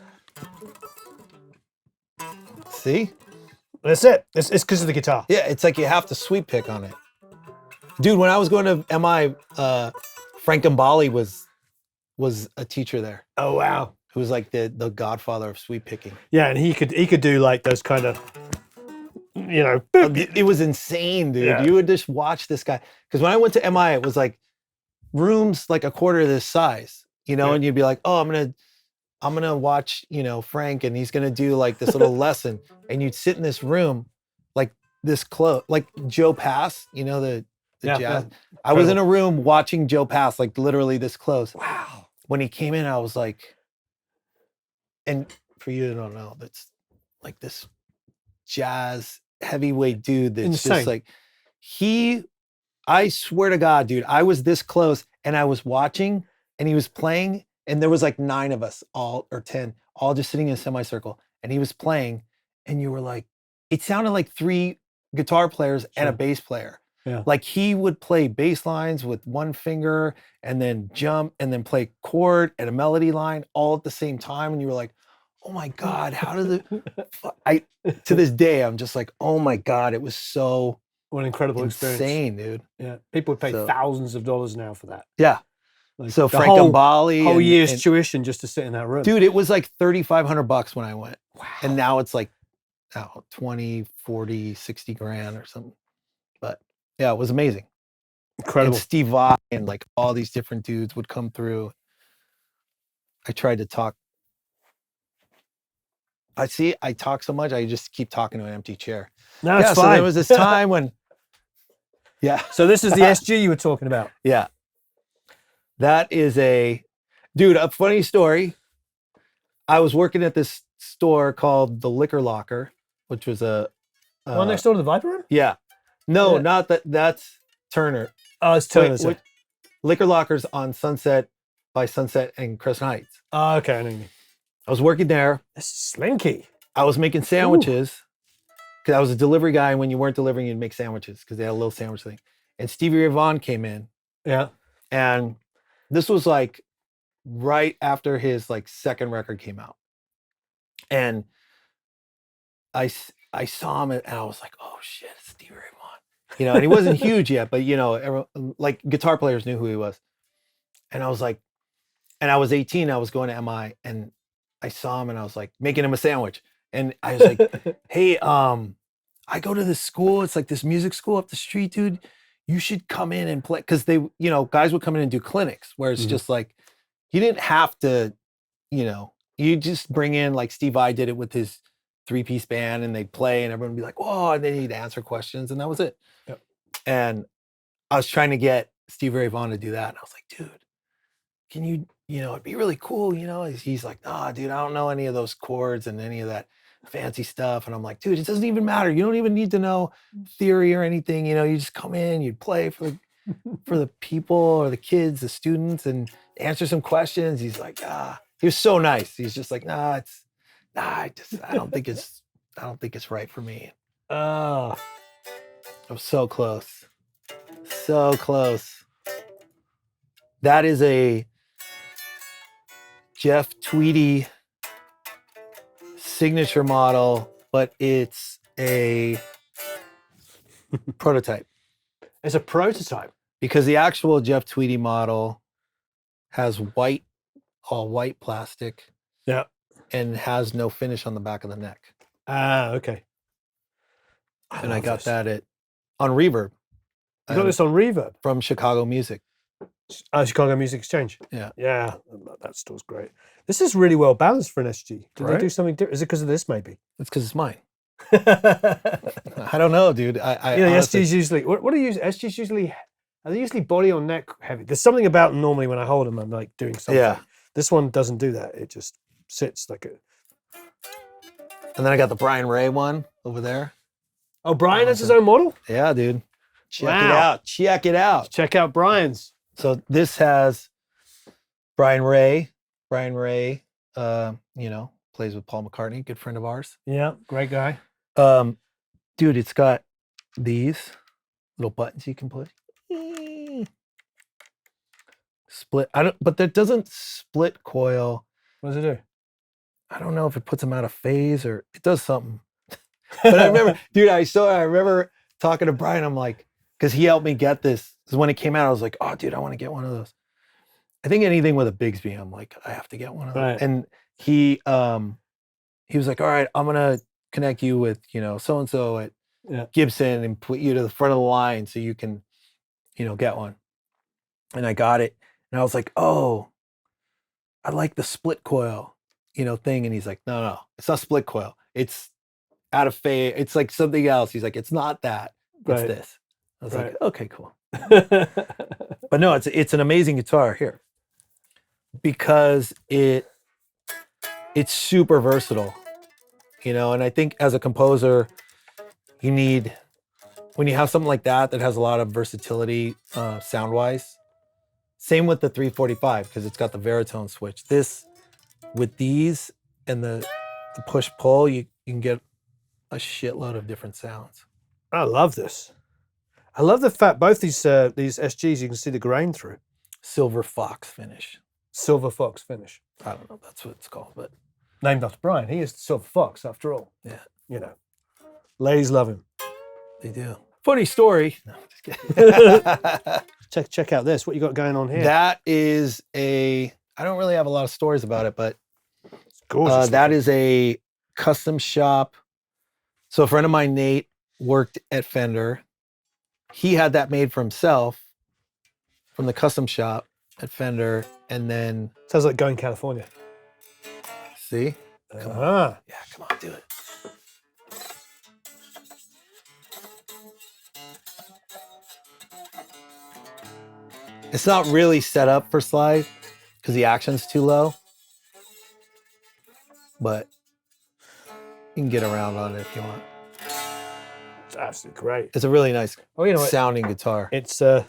that. See? That's it. It's because of the guitar. Yeah, it's like you have to sweep pick on it. Dude, when I was going to MI, Frank Gambale was a teacher there. Oh wow. Who was like the godfather of sweep picking. Yeah, and he could do like those kind of, It was insane, dude. Yeah. You would just watch this guy. Because when I went to MI, it was like rooms like a quarter of this size, and you'd be like, oh, I'm I'm gonna watch, Frank, and he's gonna do like this little lesson, and you'd sit in this room, like this close, like Joe Pass, the Yeah, jazz. yeah. I was in Incredible. a room watching Joe Pass, like literally this close. Wow. When he came in, I was like, and for you to don't know, that's like this jazz heavyweight dude that's just Insane. like I swear to God, dude, I was this close and I was watching and he was playing, and there was like 9 of us, all or 10, all just sitting in a semicircle, and he was playing, and you were like, it sounded like 3 guitar players and a Sure. bass player. Yeah. Like he would play bass lines with one finger and then jump and then play chord and a melody line all at the same time. And you were like, oh my God, how did I, to this day, I'm just like, oh my God, it was so What an incredible experience. insane, dude. Yeah. People would pay So- thousands of dollars now for that. Yeah. Like So the Frank Umbali whole and- year's and- tuition just to sit in that room. dude, it was like $3,500 when I went. Wow. And now it's like 20, 40, 60 grand or something. But yeah, it was amazing. Incredible. And Steve Vai and like all these different dudes would come through. I tried to talk. I talk so much, I just keep talking to an empty chair. No, it's yeah, fine. so there was this time when, yeah, So this is the SG you were talking about. yeah. That is dude, a funny story. I was working at this store called the Liquor Locker, which was One next door to the Viper Room? yeah. No, Yeah. not that. That's Turner. Oh, it's Turner's. Liquor Lockers on Sunset by Sunset and Crescent Heights. Oh, okay. I know what you mean. I was working there. This is slinky. I was making sandwiches because I was a delivery guy. And when you weren't delivering, you'd make sandwiches because they had a little sandwich thing. And Stevie Ray Vaughan came in, Yeah. and this was like right after his like second record came out. And I saw him and I was like, oh shit, it's Stevie Ray Vaughan. And he wasn't huge yet, but everyone, like guitar players knew who he was. And I was like, and I was 18, I was going to MI, and I saw him and I was like making him a sandwich. And I was like, hey, I go to this school, it's like this music school up the street, dude. You should come in and play. Cause they, guys would come in and do clinics where it's just like, you didn't have to, you just bring in, like Steve Vai did it with his 3-piece band, and they'd play and everyone would be like, whoa, and then he'd answer questions, and that was it. Yep. And I was trying to get Steve Ray Vaughan to do that. And I was like, dude, can you, it'd be really cool, He's like, nah, dude, I don't know any of those chords and any of that fancy stuff. And I'm like, dude, it doesn't even matter. You don't even need to know theory or anything. You just come in, you'd play for the people or the kids, the students, and answer some questions. He's like, he was so nice. He's just like, I don't think it's right for me. I was so close. So close. That is a Jeff Tweedy signature model, but it's a prototype. It's a prototype. Because the actual Jeff Tweedy model has all white plastic. Yeah. And has no finish on the back of the neck. Okay. And I got that on Reverb. You got this on Reverb? From Chicago Music. Chicago Music Exchange. Yeah. Yeah. That store's great. This is really well balanced for an SG. Did Right? they do something different? Is it because of this, maybe? It's because it's mine. I I don't know, dude. I honestly, SG's usually, what do you use? SG's usually, are they usually body on neck heavy? There's something about them normally when I hold them, I'm like doing something. Yeah. This one doesn't do that. It just sits like a. And then I got the Brian Ray one over there. Oh, Brian has his own model? Yeah, dude. Check it Wow. out. Check it out. Check out Brian's. So this has Brian Ray. Brian Ray, plays with Paul McCartney, good friend of ours. Yeah, great guy. Dude, it's got these little buttons you can push. Split. But that doesn't split coil. What does it do? I don't know if it puts them out of phase or it does something. But I remember, dude, I remember talking to Brian. I'm like, because he helped me get this. Because when it came out, I was like, oh, dude, I want to get one of those. I think anything with a Bigsby, I'm like, I have to get one of those. Right. And he was like, all right, I'm gonna connect you with, so and so at Gibson and put you to the front of the line so you can, get one. And I got it, and I was like, oh, I like the split coil. thing, and he's like, no, it's not split coil. It's out of phase. It's like something else. He's like, it's not that. It's Right. this. I was Right. like, okay, cool. But no, it's an amazing guitar here because it's super versatile, and I think as a composer, you need when you have something like that has a lot of versatility sound wise. Same with the 345 because it's got the Veritone switch. This with these and the push pull, you can get a shitload of different sounds. I love this. I love the fact both these SGs you can see the grain through. Silver Fox finish. Silver Fox finish. I don't know if that's what it's called, but named after Brian. He is the Silver Fox after all. Yeah. Ladies love him. They do. Funny story. No, just kidding. Check out this. What you got going on here? That is I don't really have a lot of stories about it, but It's gorgeous. that is a custom shop. So a friend of mine, Nate, worked at Fender. He had that made for himself from the custom shop at Fender, and then sounds like Going California. See? Come on. Yeah, come on, do it. It's not really set up for slide because the action's too low, but you can get around on it if you want. It's absolutely great. It's a really nice Oh, sounding guitar. It's because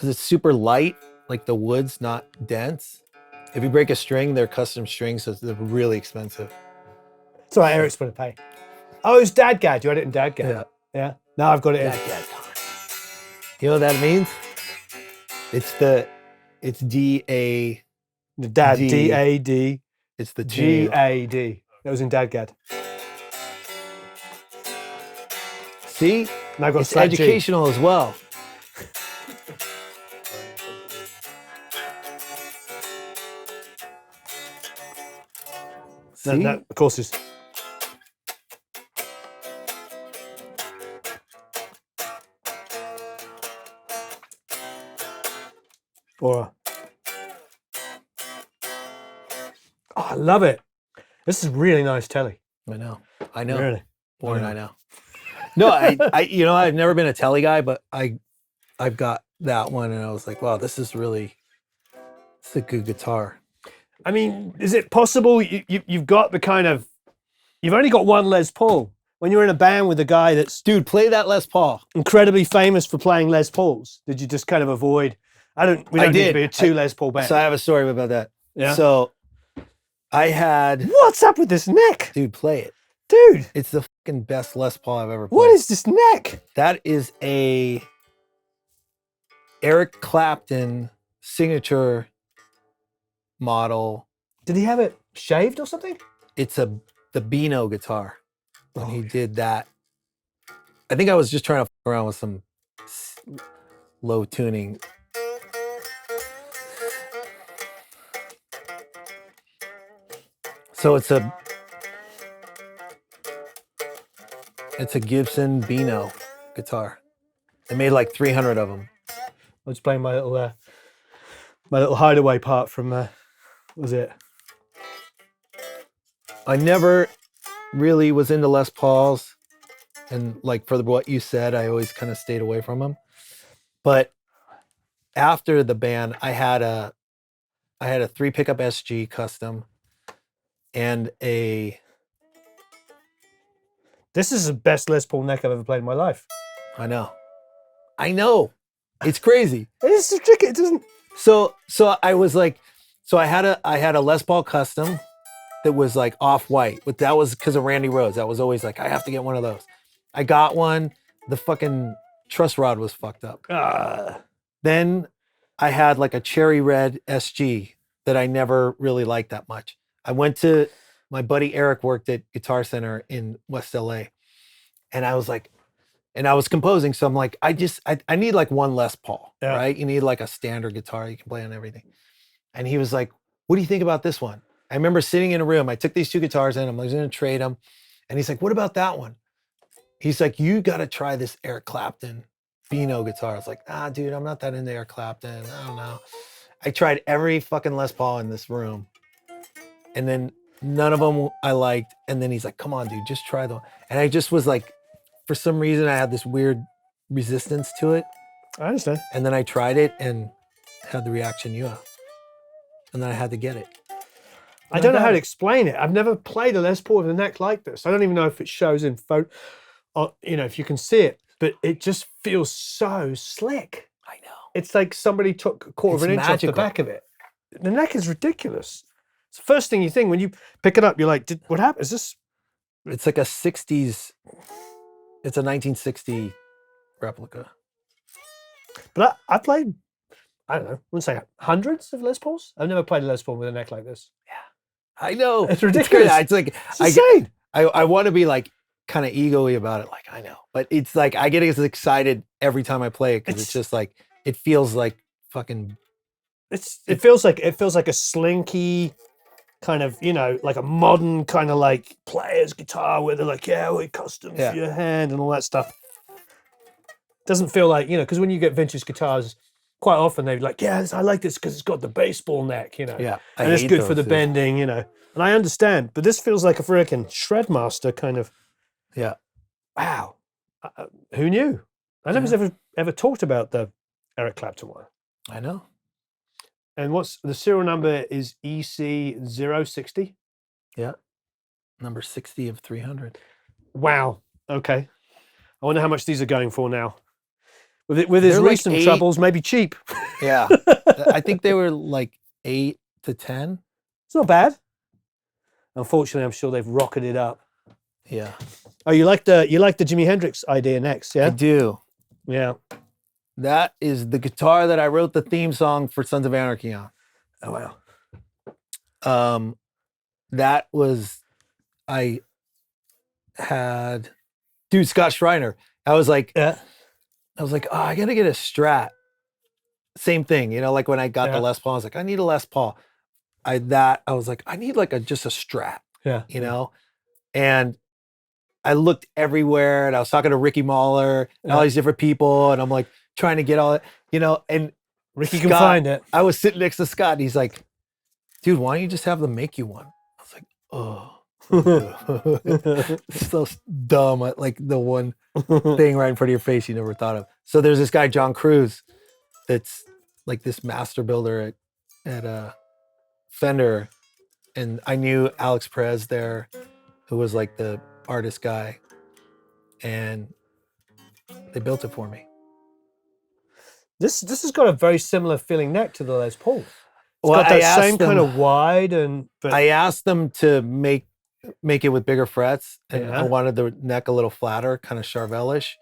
it's super light, like the wood's not dense. If you break a string, they're custom strings, so they're really expensive. It's all right, Eric's going to pay. Oh, it's Dadgad. You had it in Dadgad. Yeah. Now I've got it in. Dadgad. You know what that means? It's D-A. The Dad, D-A-D. It's the G-A-D. That was in Dadgad. See? Now I've got it's educational as well. See? That, of course, is. Or. Oh, I love it. This is really nice telly. I know. Really? Warren, I know. No, I've never been a telly guy, but I've got that one, and I was like, wow, it's a good guitar. I mean, is it possible you've got the kind of, you've only got one Les Paul. When you're in a band with a guy that's... Dude, play that Les Paul. Incredibly famous for playing Les Pauls. Did you just kind of avoid... We don't need to be a two Les Paul band. So I have a story about that. Yeah. So I had... What's up with this neck? Dude, play it. Dude. It's the fucking best Les Paul I've ever played. What is this neck? That is a Eric Clapton signature model. Did he have it shaved or something? It's the Beano guitar. When he did that. I think I was just trying to fuck around with some low tuning. So it's a Gibson Beano guitar. They made like 300 of them. I was playing my little hideaway part from what was it? I never really was into Les Pauls, and like for what you said, I always kind of stayed away from them. But after the band, I had a 3 pickup SG custom and This is the best Les Paul neck I've ever played in my life. I know. It's crazy. It's a trick. It doesn't. So I was like, I had a Les Paul custom that was like off-white, but that was because of Randy Rhoads. That was always like, I have to get one of those. I got one. The fucking truss rod was fucked up. Then I had like a cherry red SG that I never really liked that much. I went to my buddy Eric worked at Guitar Center in West LA, and I was like, and I was composing, so I'm like, I need like one Les Paul, right? You need like a standard guitar you can play on everything. And he was like, what do you think about this one? I remember sitting in a room, I took these 2 guitars in, I'm like, going to trade them. And he's like, what about that one? He's like, you got to try this Eric Clapton Beano guitar. I was like, dude, I'm not that into Eric Clapton. I don't know. I tried every fucking Les Paul in this room. and then none of them I liked. And then he's like, "Come on, dude, just try them." And I just was like, for some reason, I had this weird resistance to it. I understand. And then I tried it and had the reaction you have. And then I had to get it. I don't know how to explain it. I've never played a Les Paul with a neck like this. I don't even know if it shows in photo, if you can see it, but it just feels so slick. I know. It's like somebody took a quarter of an inch off the back of it. The neck is ridiculous. It's the first thing you think when you pick it up. You're like, what happened? Is this? It's like a 60s, it's a 1960 replica. But I played, I don't know, I wouldn't say hundreds of Les Pauls. I've never played a Les Paul with a neck like this. Yeah. I know. It's ridiculous. It's like, it's insane. I want to be like kind of ego-y about it. Like, I know. But it's like, I get as excited every time I play it because it's just like, it feels like fucking. It feels like a slinky kind of, like a modern kind of like player's guitar where they're like, yeah, we're custom for your hand and all that stuff. Doesn't feel like, because when you get vintage guitars, quite often they're like, yeah, I like this because it's got the baseball neck, Yeah. And it's good for the bending, And I understand, but this feels like a freaking Shredmaster kind of. Yeah. Wow. Who knew? I never ever talked about the Eric Clapton one. I know. And what's the serial number is EC060? Yeah. Number 60 of 300. Wow. Okay. I wonder how much these are going for now. With his recent troubles, maybe cheap. Yeah. I think they were like 8 to 10. It's not bad. Unfortunately, I'm sure they've rocketed up. Yeah. Oh, you like the Jimi Hendrix idea next, yeah? I do. Yeah. That is the guitar that I wrote the theme song for Sons of Anarchy on. Oh wow. That was I had dude Scott Schreiner. I was like, oh, I gotta get a Strat. Same thing, like when I got the Les Paul, I was like, I need a Les Paul. I was like, I need like just a Strat. Yeah. And I looked everywhere, and I was talking to Ricky Mahler and all these different people, and I'm like trying to get all it, and Ricky can find it. I was sitting next to Scott, and he's like, dude, why don't you just have them make you one? I was like, oh. So dumb. Like the one thing right in front of your face you never thought of. So there's this guy, John Cruz, that's like this master builder at Fender. And I knew Alex Perez there, who was like the artist guy. And they built it for me. This has got a very similar feeling neck to the Les Paul. It's Well, got that same kind of wide but I asked them to make it with bigger frets, and I wanted the neck a little flatter, kind of Charvel-ish.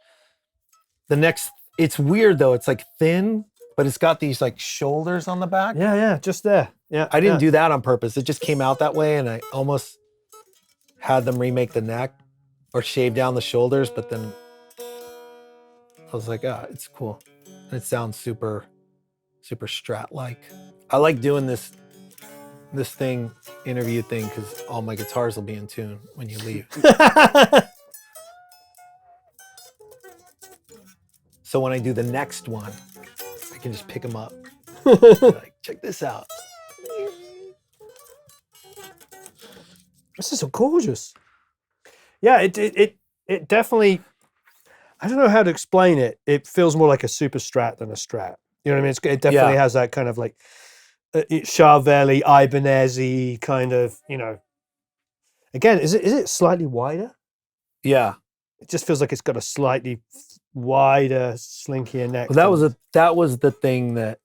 The neck's, it's weird though. It's like thin, but it's got these like shoulders on the back. Yeah, just there. Yeah. I didn't do that on purpose. It just came out that way, and I almost had them remake the neck or shave down the shoulders, but then I was like, it's cool. And it sounds super, super Strat-like. I like doing this interview thing, because all my guitars will be in tune when you leave. So when I do the next one, I can just pick them up. Like, check this out. This is so gorgeous. Yeah, it definitely, I don't know how to explain it. It feels more like a Super Strat than a Strat. You know what I mean? It definitely has that kind of like Charvelli, Ibanez-y kind of, Again, is it slightly wider? Yeah. It just feels like it's got a slightly wider, slinkier neck. Well, that was the thing that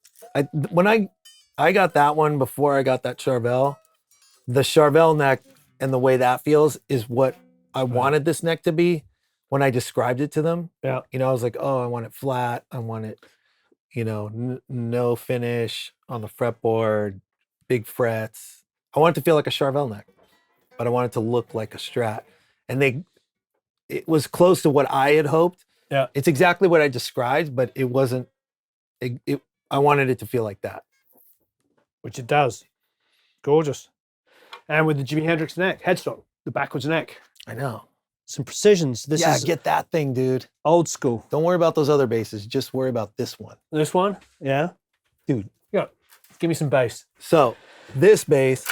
when I got that one before I got that Charvel. The Charvel neck and the way that feels is what I wanted this neck to be when I described it to them. Yeah. I was like, oh, I want it flat. I want it, no finish on the fretboard, big frets. I want it to feel like a Charvel neck, but I want it to look like a Strat. And it was close to what I had hoped. Yeah. It's exactly what I described, but it wasn't, I wanted it to feel like that. Which it does. Gorgeous. And with the Jimi Hendrix neck, headstock, the backwards neck. I know. Some precisions. This is get that thing, dude. old school. Don't worry about those other basses. Just worry about this one. This one? Yeah. Dude. Yeah. Give me some bass. So this bass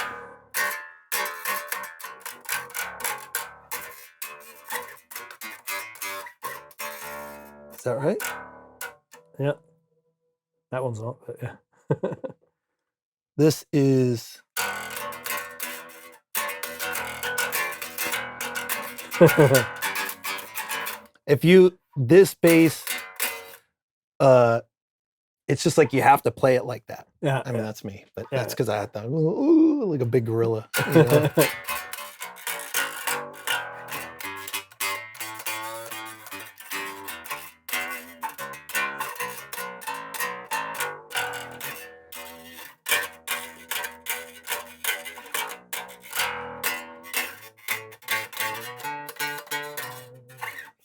Is that right? Yeah. That one's not, but yeah. This is this bass, it's just like you have to play it like that. Yeah. I mean, that's me, but Yeah. that's because I had that, ooh, like a big gorilla. You know?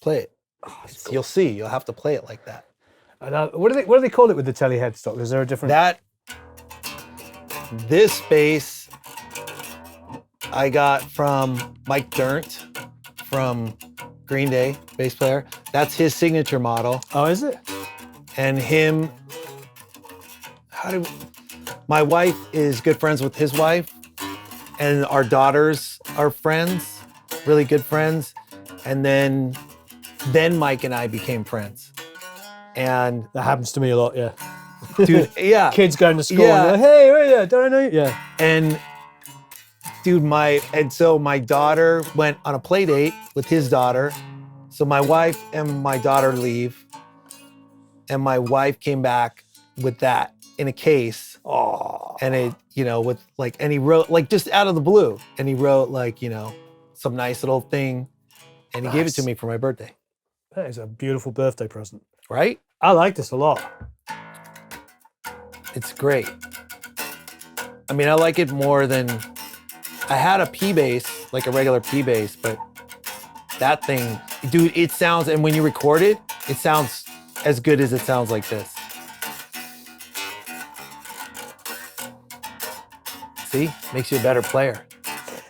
Play it. Oh, You'll see. You'll have to play it like that. What do they call it with the telly headstock? Is there a different? This bass I got from Mike Dirnt from Green Day, bass player. That's his signature model. Oh, is it? And him, my wife is good friends with his wife, and our daughters are friends, really good friends. And then Mike and I became friends. And That happens to me a lot, yeah. dude, yeah. Kids going to school Yeah. and they're, hey, where are you? Don't I know you? Yeah. And dude, so my daughter went on a play date with his daughter. So my wife and my daughter leave. And my wife came back with that in a case. Oh. And it, and he wrote, like, just out of the blue. And he wrote, like, some nice little thing. And he gave it to me for my birthday. That is a beautiful birthday present. Right? I like this a lot. It's great. I mean, I like it more than, I had a P bass, like a regular P bass, but that thing, dude, it sounds, and when you record it, it sounds as good as it sounds like this. See? Makes you a better player.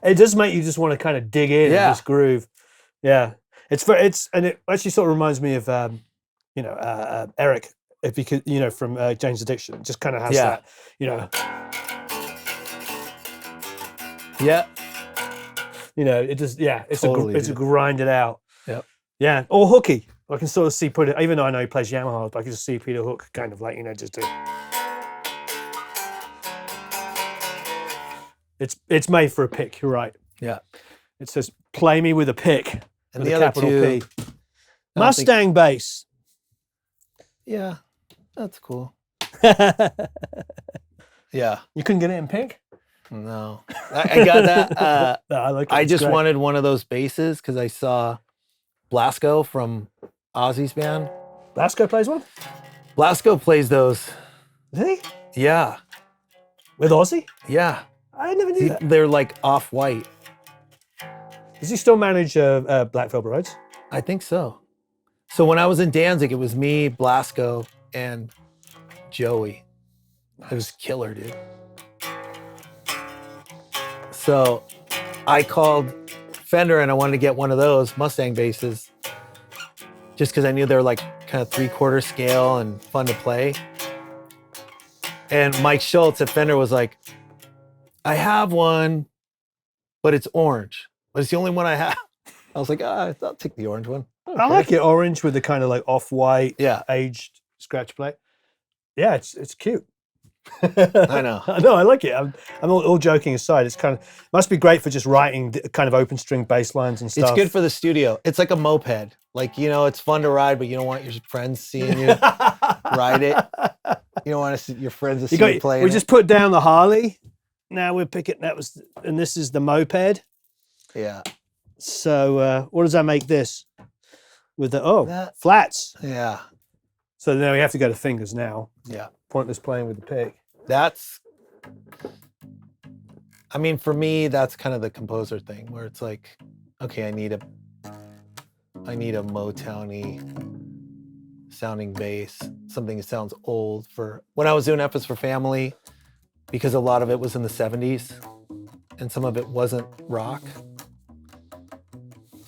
It does make you just want to kind of dig in Yeah. this groove. Yeah. And it actually sort of reminds me of, Eric, if you could, from Jane's Addiction. It just kind of has Yeah. that, Yeah. it just, yeah, it's Totally, it's a dude. grinded out. Yep. Yeah. Or hooky. I can sort of see Peter, even though I know he plays Yamaha, but I can just see Peter Hook kind of like, just do. It's made for a pick, you're right. Yeah. It says, play me with a pick. And with the a other capital two, P. Mustang bass. Yeah, that's cool. You Yeah. couldn't get it in pink? No. I got that. No, I like it. I It's just great. wanted one of those basses because I saw Blasco from Ozzy's band. Blasco plays one? Blasco plays those. Did he? Yeah. With Ozzy? Yeah. I never knew that. They're like off-white. Does he still manage Black Velvet Roads? I think so. So when I was in Danzig, it was me, Blasco, and Joey. It was killer, dude. So I called Fender and I wanted to get one of those Mustang basses just because I knew they were like kind of 3/4 scale and fun to play. And Mike Schultz at Fender was like, I have one, but it's orange. But it's the only one I have. I was like, I'll take the orange one. I like it orange with the kind of like off-white, Yeah. aged scratch plate. Yeah, it's cute. I know. No, I like it. I'm all joking aside. It's kind of must be great for just writing kind of open string bass lines and stuff. It's good for the studio. It's like a moped. Like, it's fun to ride, but you don't want your friends seeing you ride it. You don't want to see your friends to see you playing We it. just put down the Harley. Now we're picking and this is the moped. Yeah. So what does that make this? With the That- flats. Yeah. So now we have to go to fingers now. Yeah. Pointless playing with the pick. For me, that's kind of the composer thing where it's like, okay, I need a Motown-y sounding bass, something that sounds old when I was doing F is for Family, because a lot of it was in the 70s and some of it wasn't rock.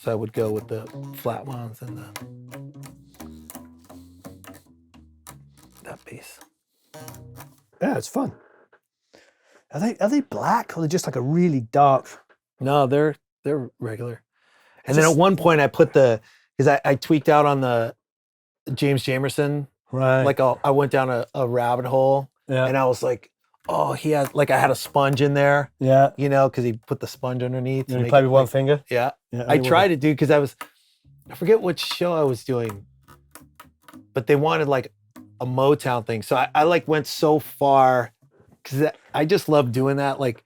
So I would go with the flat ones and that bass. Yeah, it's fun. Are they black or they're just like a really dark? No, they're regular. And then at one point I put because I tweaked out on the James Jamerson. Right. Like I went down a rabbit hole, Yeah. and I was like, oh, he has like I had a sponge in there, Yeah. you know, because he put the sponge underneath. You play with one finger? Yeah. Yeah. I tried to do because I forget which show I was doing, but they wanted like a Motown thing. So I like went so far because I just love doing that. Like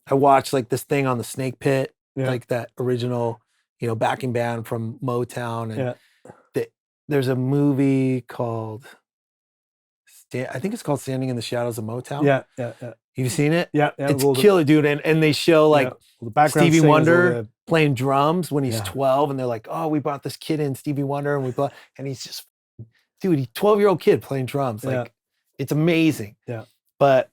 I watched like this thing on the Snake Pit, like that original, you know, backing band from Motown. And there's a movie called, I think it's called Standing in the Shadows of Motown. Yeah. You've seen it? Yeah. It's killer, dude. And they show like the background Stevie singers, Wonder playing drums when he's Yeah. 12, and they're like, oh, we brought this kid in, Stevie Wonder, and he's just, dude, he's 12-year-old kid playing drums. Like, it's amazing. Yeah. But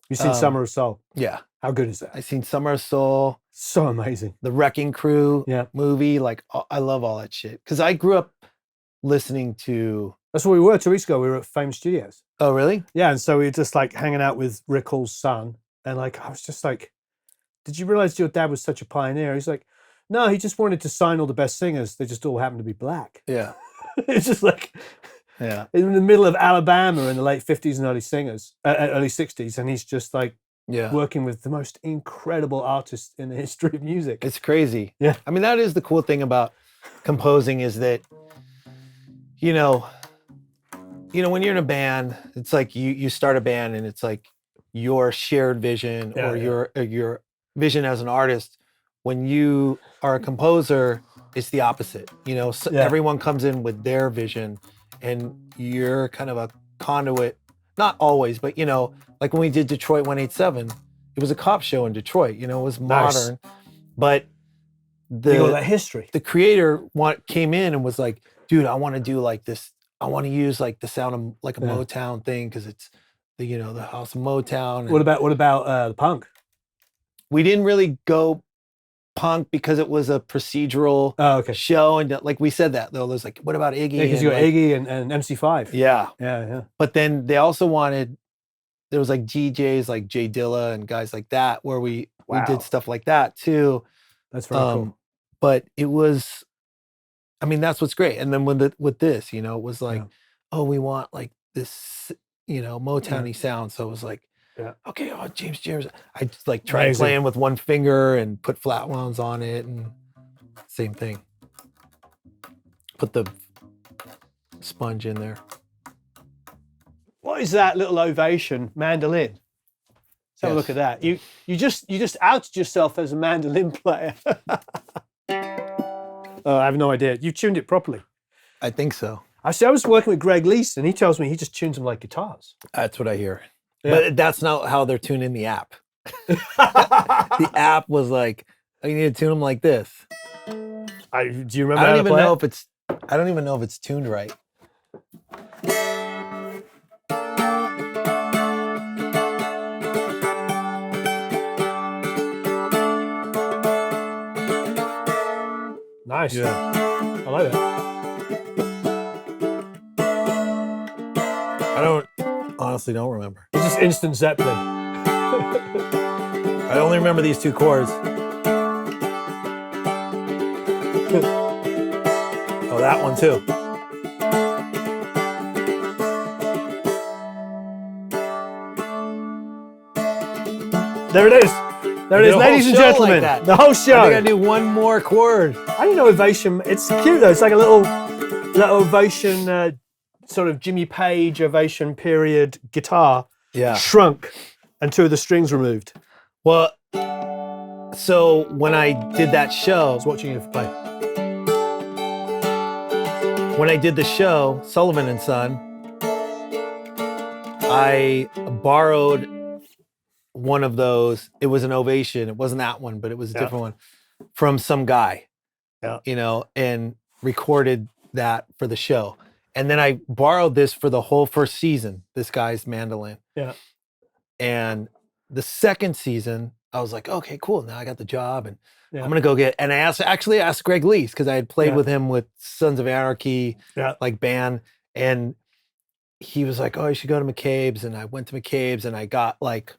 you've seen Summer of Soul? Yeah. How good is that? I've seen Summer of Soul. So amazing. The Wrecking Crew movie. Like, I love all that shit. Because I grew up listening to... That's where we were 2 weeks ago. We were at Famous Studios. Oh, really? Yeah, and so we were just like hanging out with Rick Hall's son. And like, I was just like, did you realize your dad was such a pioneer? He's like, no, he just wanted to sign all the best singers. They just all happened to be black. Yeah. It's just like... Yeah. In the middle of Alabama in the late 50s and early 60s. And he's just like working with the most incredible artists in the history of music. It's crazy. Yeah. I mean, that is the cool thing about composing is that, you know, when you're in a band, it's like you start a band and it's like your shared vision or your vision as an artist. When you are a composer, it's the opposite. You know, everyone comes in with their vision and you're kind of a conduit. Not always, but you know, like when we did Detroit 187, it was a cop show in Detroit. You know, it was modern, but that history. The creator came in and was like, dude, I want to do like this. I want to use like the sound of like a Motown thing because it's the house of Motown. What about the punk? We didn't really go punk because it was a procedural show, and like we said that though, there's like, what about Iggy? Because you got Iggy and MC5. Yeah. But then they also wanted, there was like DJs like Jay Dilla and guys like that where we did stuff like that too. That's very cool. But it was, I mean, that's what's great. And then with this, you know, it was like, oh, we want like this, you know, Motown-y sound. So it was like, okay, James. I just like tried playing with one finger and put flat wounds on it, and same thing. Put the sponge in there. What is that little ovation mandolin? Let's have a look at that. You just outed yourself as a mandolin player. I have no idea. You tuned it properly. I think so. I was working with Greg Leese, and he tells me he just tunes them like guitars. That's what I hear. Yeah. But that's not how they're tuning the app. The app was like, oh, you need to tune them like this. Do you remember? I don't even know if it's tuned right. Nice. Yeah. I like that. Honestly don't remember. It's just instant Zeppelin. I only remember these two chords. Oh, that one too. There it is. There it is, ladies and gentlemen. Like the whole show. I think I do one more chord. I didn't know Ovation. It's cute though. It's like a little Ovation. Sort of Jimmy Page Ovation period guitar shrunk and two of the strings removed. Well, so when I did that show, I was watching you play. When I did the show, Sullivan and Son, I borrowed one of those. It was an Ovation. It wasn't that one, but it was a different one from some guy, you know, and recorded that for the show. And then I borrowed this for the whole first season, this guy's mandolin. Yeah. And the second season, I was like, okay, cool. Now I got the job and I'm going to go get, and I asked Greg Leese because I had played with him with Sons of Anarchy, like band. And he was like, oh, you should go to McCabe's. And I went to McCabe's and I got like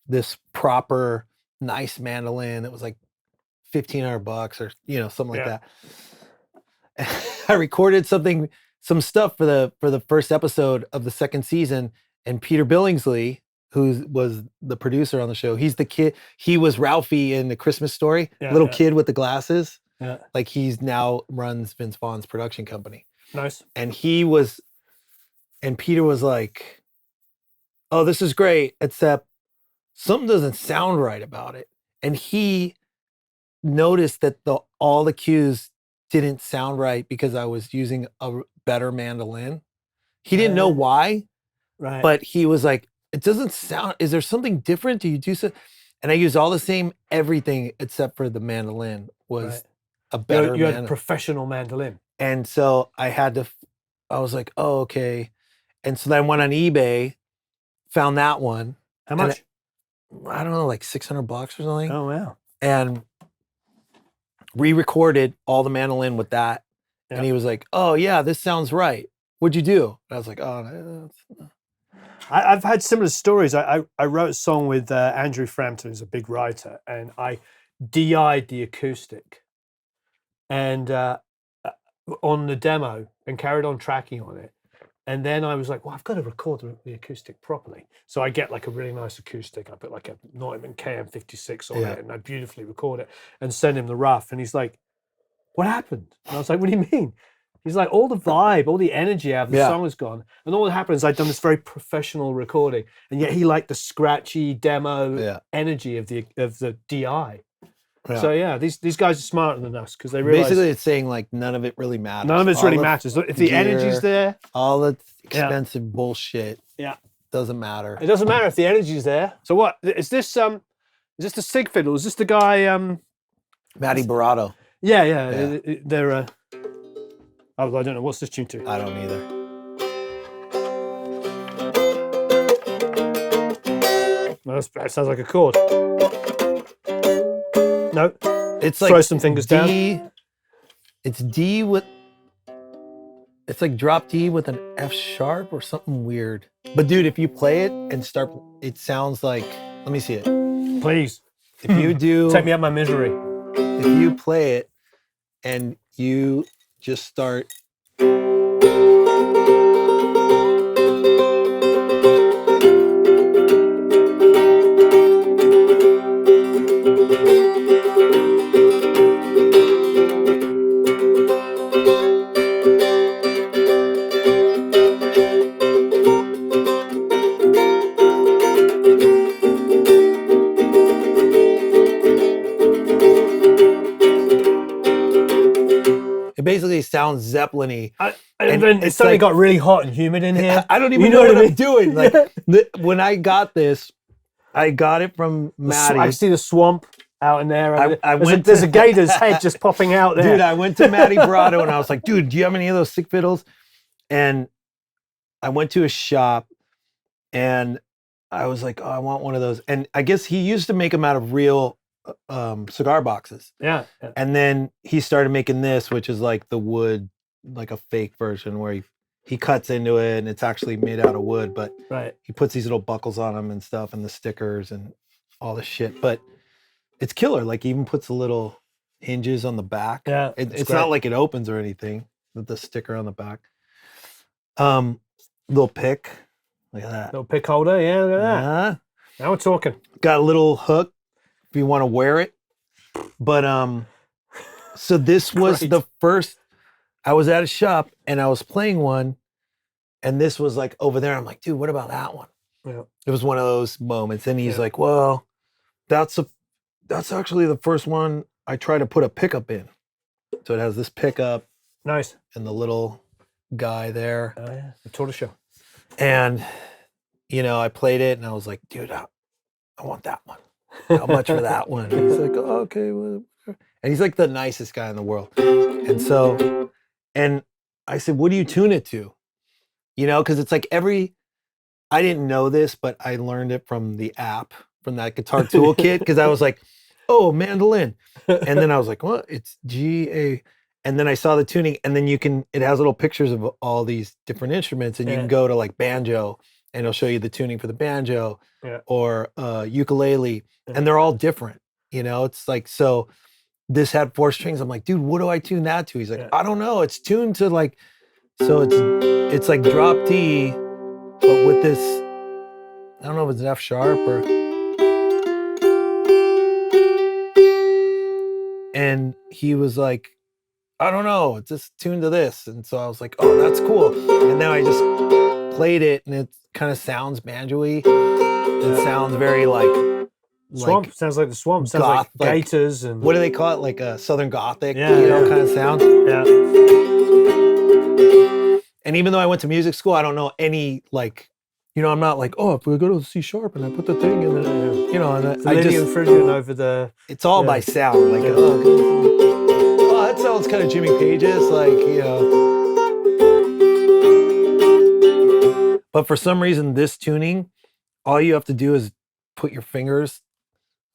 this proper nice mandolin that was like $1,500 or, you know, something like that. I recorded something some stuff for the first episode of the second season, and Peter Billingsley, who was the producer on the show, he's the kid. He was Ralphie in The Christmas Story, little kid with the glasses. Yeah. Like he's now runs Vince Vaughn's production company. Nice. And Peter was like, "Oh, this is great, except something doesn't sound right about it." And he noticed that all the cues didn't sound right because I was using a better mandolin. He didn't know why, right? But he was like, "It doesn't sound. Is there something different? Do you do so?" And I used all the same everything except for the mandolin was a better. You had a professional mandolin, and so I was like, "Oh, okay." And so then I went on eBay, found that one. How much? I don't know, like $600 or something. Oh wow! And re-recorded all the mandolin with that. Yep. And he was like, "Oh yeah, this sounds right. What'd you do?" And I was like, "Oh, no." I've had similar stories. I wrote a song with Andrew Frampton, who's a big writer, and I DI'd the acoustic and on the demo and carried on tracking on it. And then I was like, well, I've got to record the acoustic properly. So I get like a really nice acoustic. I put like a Neumann KM56 on it, and I beautifully record it and send him the rough. And he's like, "What happened?" And I was like, "What do you mean?" He's like, "All the vibe, all the energy out of the song is gone." And all that happened is I'd done this very professional recording, and yet he liked the scratchy demo energy of the DI. Yeah. So yeah, these guys are smarter than us because they realize basically it's saying like none of it really matters. None of it really matters. If the energy's there, all the expensive bullshit, doesn't matter. It doesn't matter if the energy's there. So what is this? Is this the Sig fiddle? Is this the guy? Matty Barato. Yeah. They're. I don't know what's this tune to. I don't either. No, that sounds like a chord. No, it's like throw some fingers down. It's D with. It's like drop D with an F sharp or something weird. But dude, if you play it and start, it sounds like. Let me see it. Please. If you do, take me out my misery. If you play it and you just start. It basically sounds Zeppelin-y. And then it suddenly got really hot and humid in here. I don't even know what I'm doing. Like when I got this, I got it from Matty. I see the swamp out in there. There's a gator's head just popping out there. Dude, I went to Matty Barato and I was like, "Dude, do you have any of those Sig fiddles?" And I went to a shop and I was like, "Oh, I want one of those." And I guess he used to make them out of real cigar boxes. Yeah. And then he started making this, which is like the wood, like a fake version where he cuts into it and it's actually made out of wood, but he puts these little buckles on them and stuff and the stickers and all the shit. But it's killer. Like he even puts the little hinges on the back. Yeah. It's not like it opens or anything with the sticker on the back. Little pick. Look at that. Little pick holder. Yeah, look at that. Now we're talking. Got a little hook if you want to wear it. But so this was the first. I was at a shop and I was playing one, and this was like over there. I'm like, "Dude, what about that one?" Yeah. It was one of those moments, and he's like, "Well, that's actually the first one I try to put a pickup in." So it has this pickup, nice, and the little guy there. Oh yeah, the tortoiseshell. And I played it, and I was like, "Dude, I want that one. How much for that one?" And he's like, "Oh, okay." Well. And he's like the nicest guy in the world. And so, and I said, "What do you tune it to?" Because it's like I didn't know this, but I learned it from the app, from that guitar toolkit, because I was like, "Oh, mandolin." And then I was like, "What? It's G-A." And then I saw the tuning, and then it has little pictures of all these different instruments, and you can go to like banjo, and it'll show you the tuning for the banjo or ukulele, and they're all different. It's like, so this had 4 strings. I'm like, "Dude, what do I tune that to?" He's like, "I don't know. It's tuned to like So it's like drop D, but with this, I don't know if it's an F sharp or. And he was like, I don't know, it's just tuned to this. And so I was like, oh, that's cool. And now I just played it, and it kind of sounds banjo-y. It sounds very Swamp. Sounds like the Swamp. Sounds goth, like Gators and. What do they call it? Like a Southern Gothic, Yeah. kind of sound. Yeah. And even though I went to music school, I don't know any I'm not like, oh, if we go to C sharp and I put the thing in the, and I just and Phrygian over the. It's all by sound, like, oh, that sounds kind of Jimmy Page's, But for some reason, this tuning, all you have to do is put your fingers.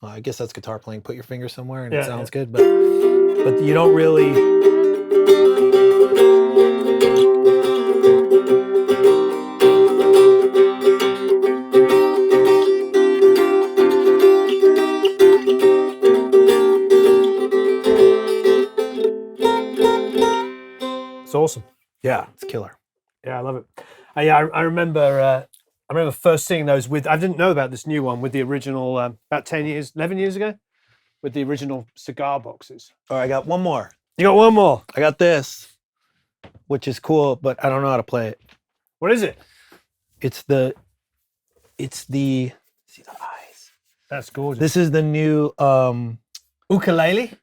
I guess that's guitar playing. Put your fingers somewhere, and it sounds good. But you don't really. It's awesome. Yeah, it's killer. Yeah, I love it. I remember first seeing those I didn't know about this new one with the original about 10 years, 11 years ago, with the original cigar boxes. All right, I got one more. You got one more? I got this, which is cool, but I don't know how to play it. What is it? It's the see the eyes. That's gorgeous. This is the new ukulele?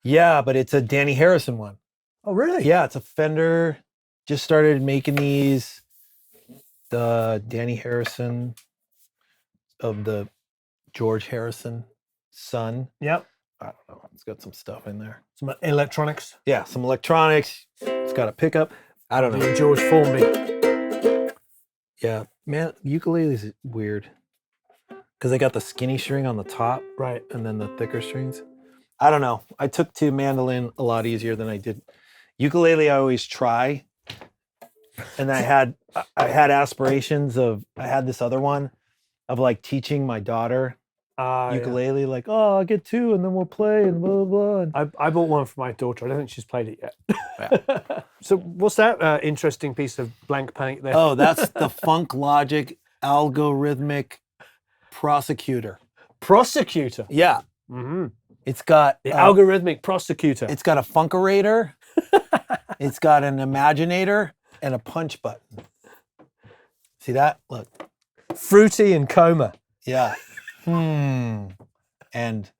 Yeah, but it's a Danny Harrison one. Oh, really? Yeah, it's a Fender. Just started making these. The Danny Harrison of the George Harrison son. Yep. I don't know. It's got some stuff in there. Some electronics. Yeah, some electronics. It's got a pickup. I don't know. George Formby. Yeah, man, ukulele is weird because they got the skinny string on the top, right, and then the thicker strings. I don't know. I took to mandolin a lot easier than I did ukulele. I always try, and I had aspirations of. I had this other one of like teaching my daughter ukulele, like, oh, I'll get two, and then we'll play, and blah blah blah. And I bought one for my daughter. I don't think she's played it yet. Yeah. So what's that interesting piece of blank paint there? Oh, that's the Funk Logic algorithmic prosecutor. Prosecutor? Yeah. Mm-hmm. It's got the algorithmic prosecutor. It's got a funkerator. It's got an imaginator and a punch button. See that? Look. Fruity and coma. Yeah. And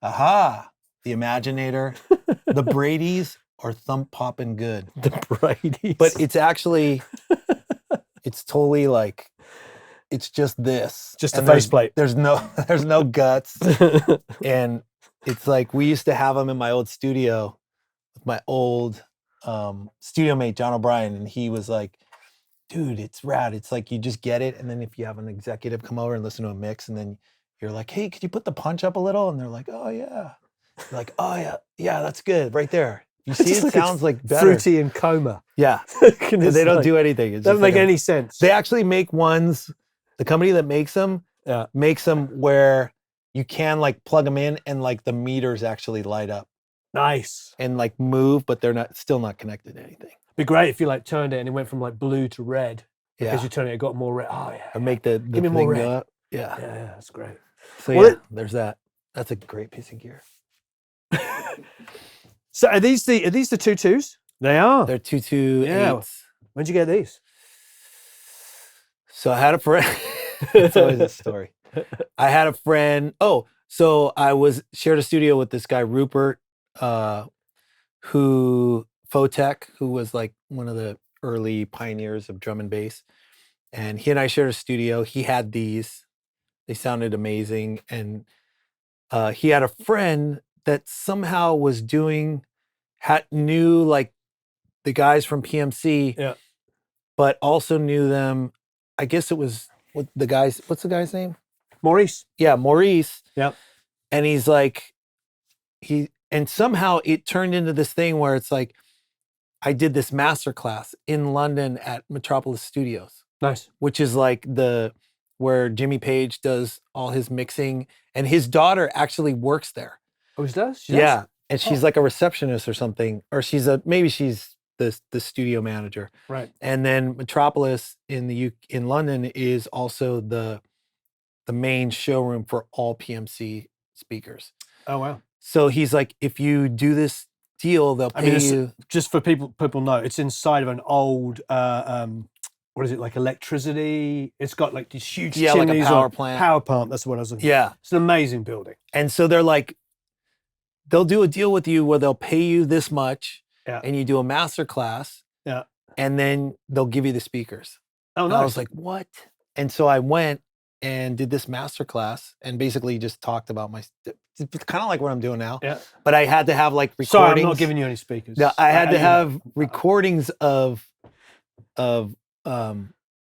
aha, the imaginator, the Brady's are thump popping good. The Brady's. But it's actually, it's totally like, it's just this. Just a faceplate. There's no guts. And it's like, we used to have them in my old studio with my old studio mate, John O'Brien. And he was like, dude, it's rad. It's like, you just get it. And then if you have an executive come over and listen to a mix, and then you're like, hey, could you put the punch up a little? And they're like, oh yeah. You're like, oh yeah, yeah, that's good right there. You see, it sounds like better. Fruity and coma. Yeah. They don't do anything. It doesn't make any sense. They actually make ones, the company that makes them where you can like plug them in and like the meters actually light up. Nice. And like move, but they're still not connected to anything. It'd be great if you like turned it and it went from like blue to red. Yeah. Because you turn it got more red. Oh yeah. And make the give me more red. up. Yeah. Yeah, that's great. So well, there's that. That's a great piece of gear. So are these the 2.2s? They are. They're 2.2. Yeah. When'd you get these? So I had a friend. It's always a story. I had a friend. Oh, so I shared a studio with this guy, Rupert, who Photech, who was like one of the early pioneers of drum and bass. And he and I shared a studio. He had these. They sounded amazing. And he had a friend that somehow was knew like the guys from PMC, but also knew them. I guess it was what's the guy's name? Maurice. Yeah, Maurice. Yeah. And he's like, and somehow it turned into this thing where it's like, I did this masterclass in London at Metropolis Studios. Nice. Which is like where Jimmy Page does all his mixing, and his daughter actually works there. Oh, she does? Yeah. And she's like a receptionist or something, or maybe she's the studio manager. Right. And then Metropolis in London is also the main showroom for all PMC speakers. Oh wow. So he's like, if you do this deal, they'll pay you. Just for people know, it's inside of an old what is it, like electricity? It's got like these huge Yeah, like a chimneys power or plant. Power plant. That's what I was looking. Yeah, it's an amazing building. And so they're like, they'll do a deal with you where they'll pay you this much, Yeah. and you do a master class. Yeah. And then they'll give you the speakers. Oh, nice. And I was like, what? And so I went and did this master class and basically just talked about it's kind of like what I'm doing now. Yeah. But I had to have like recordings. Sorry, I'm not giving you any speakers. No, I had to have recordings of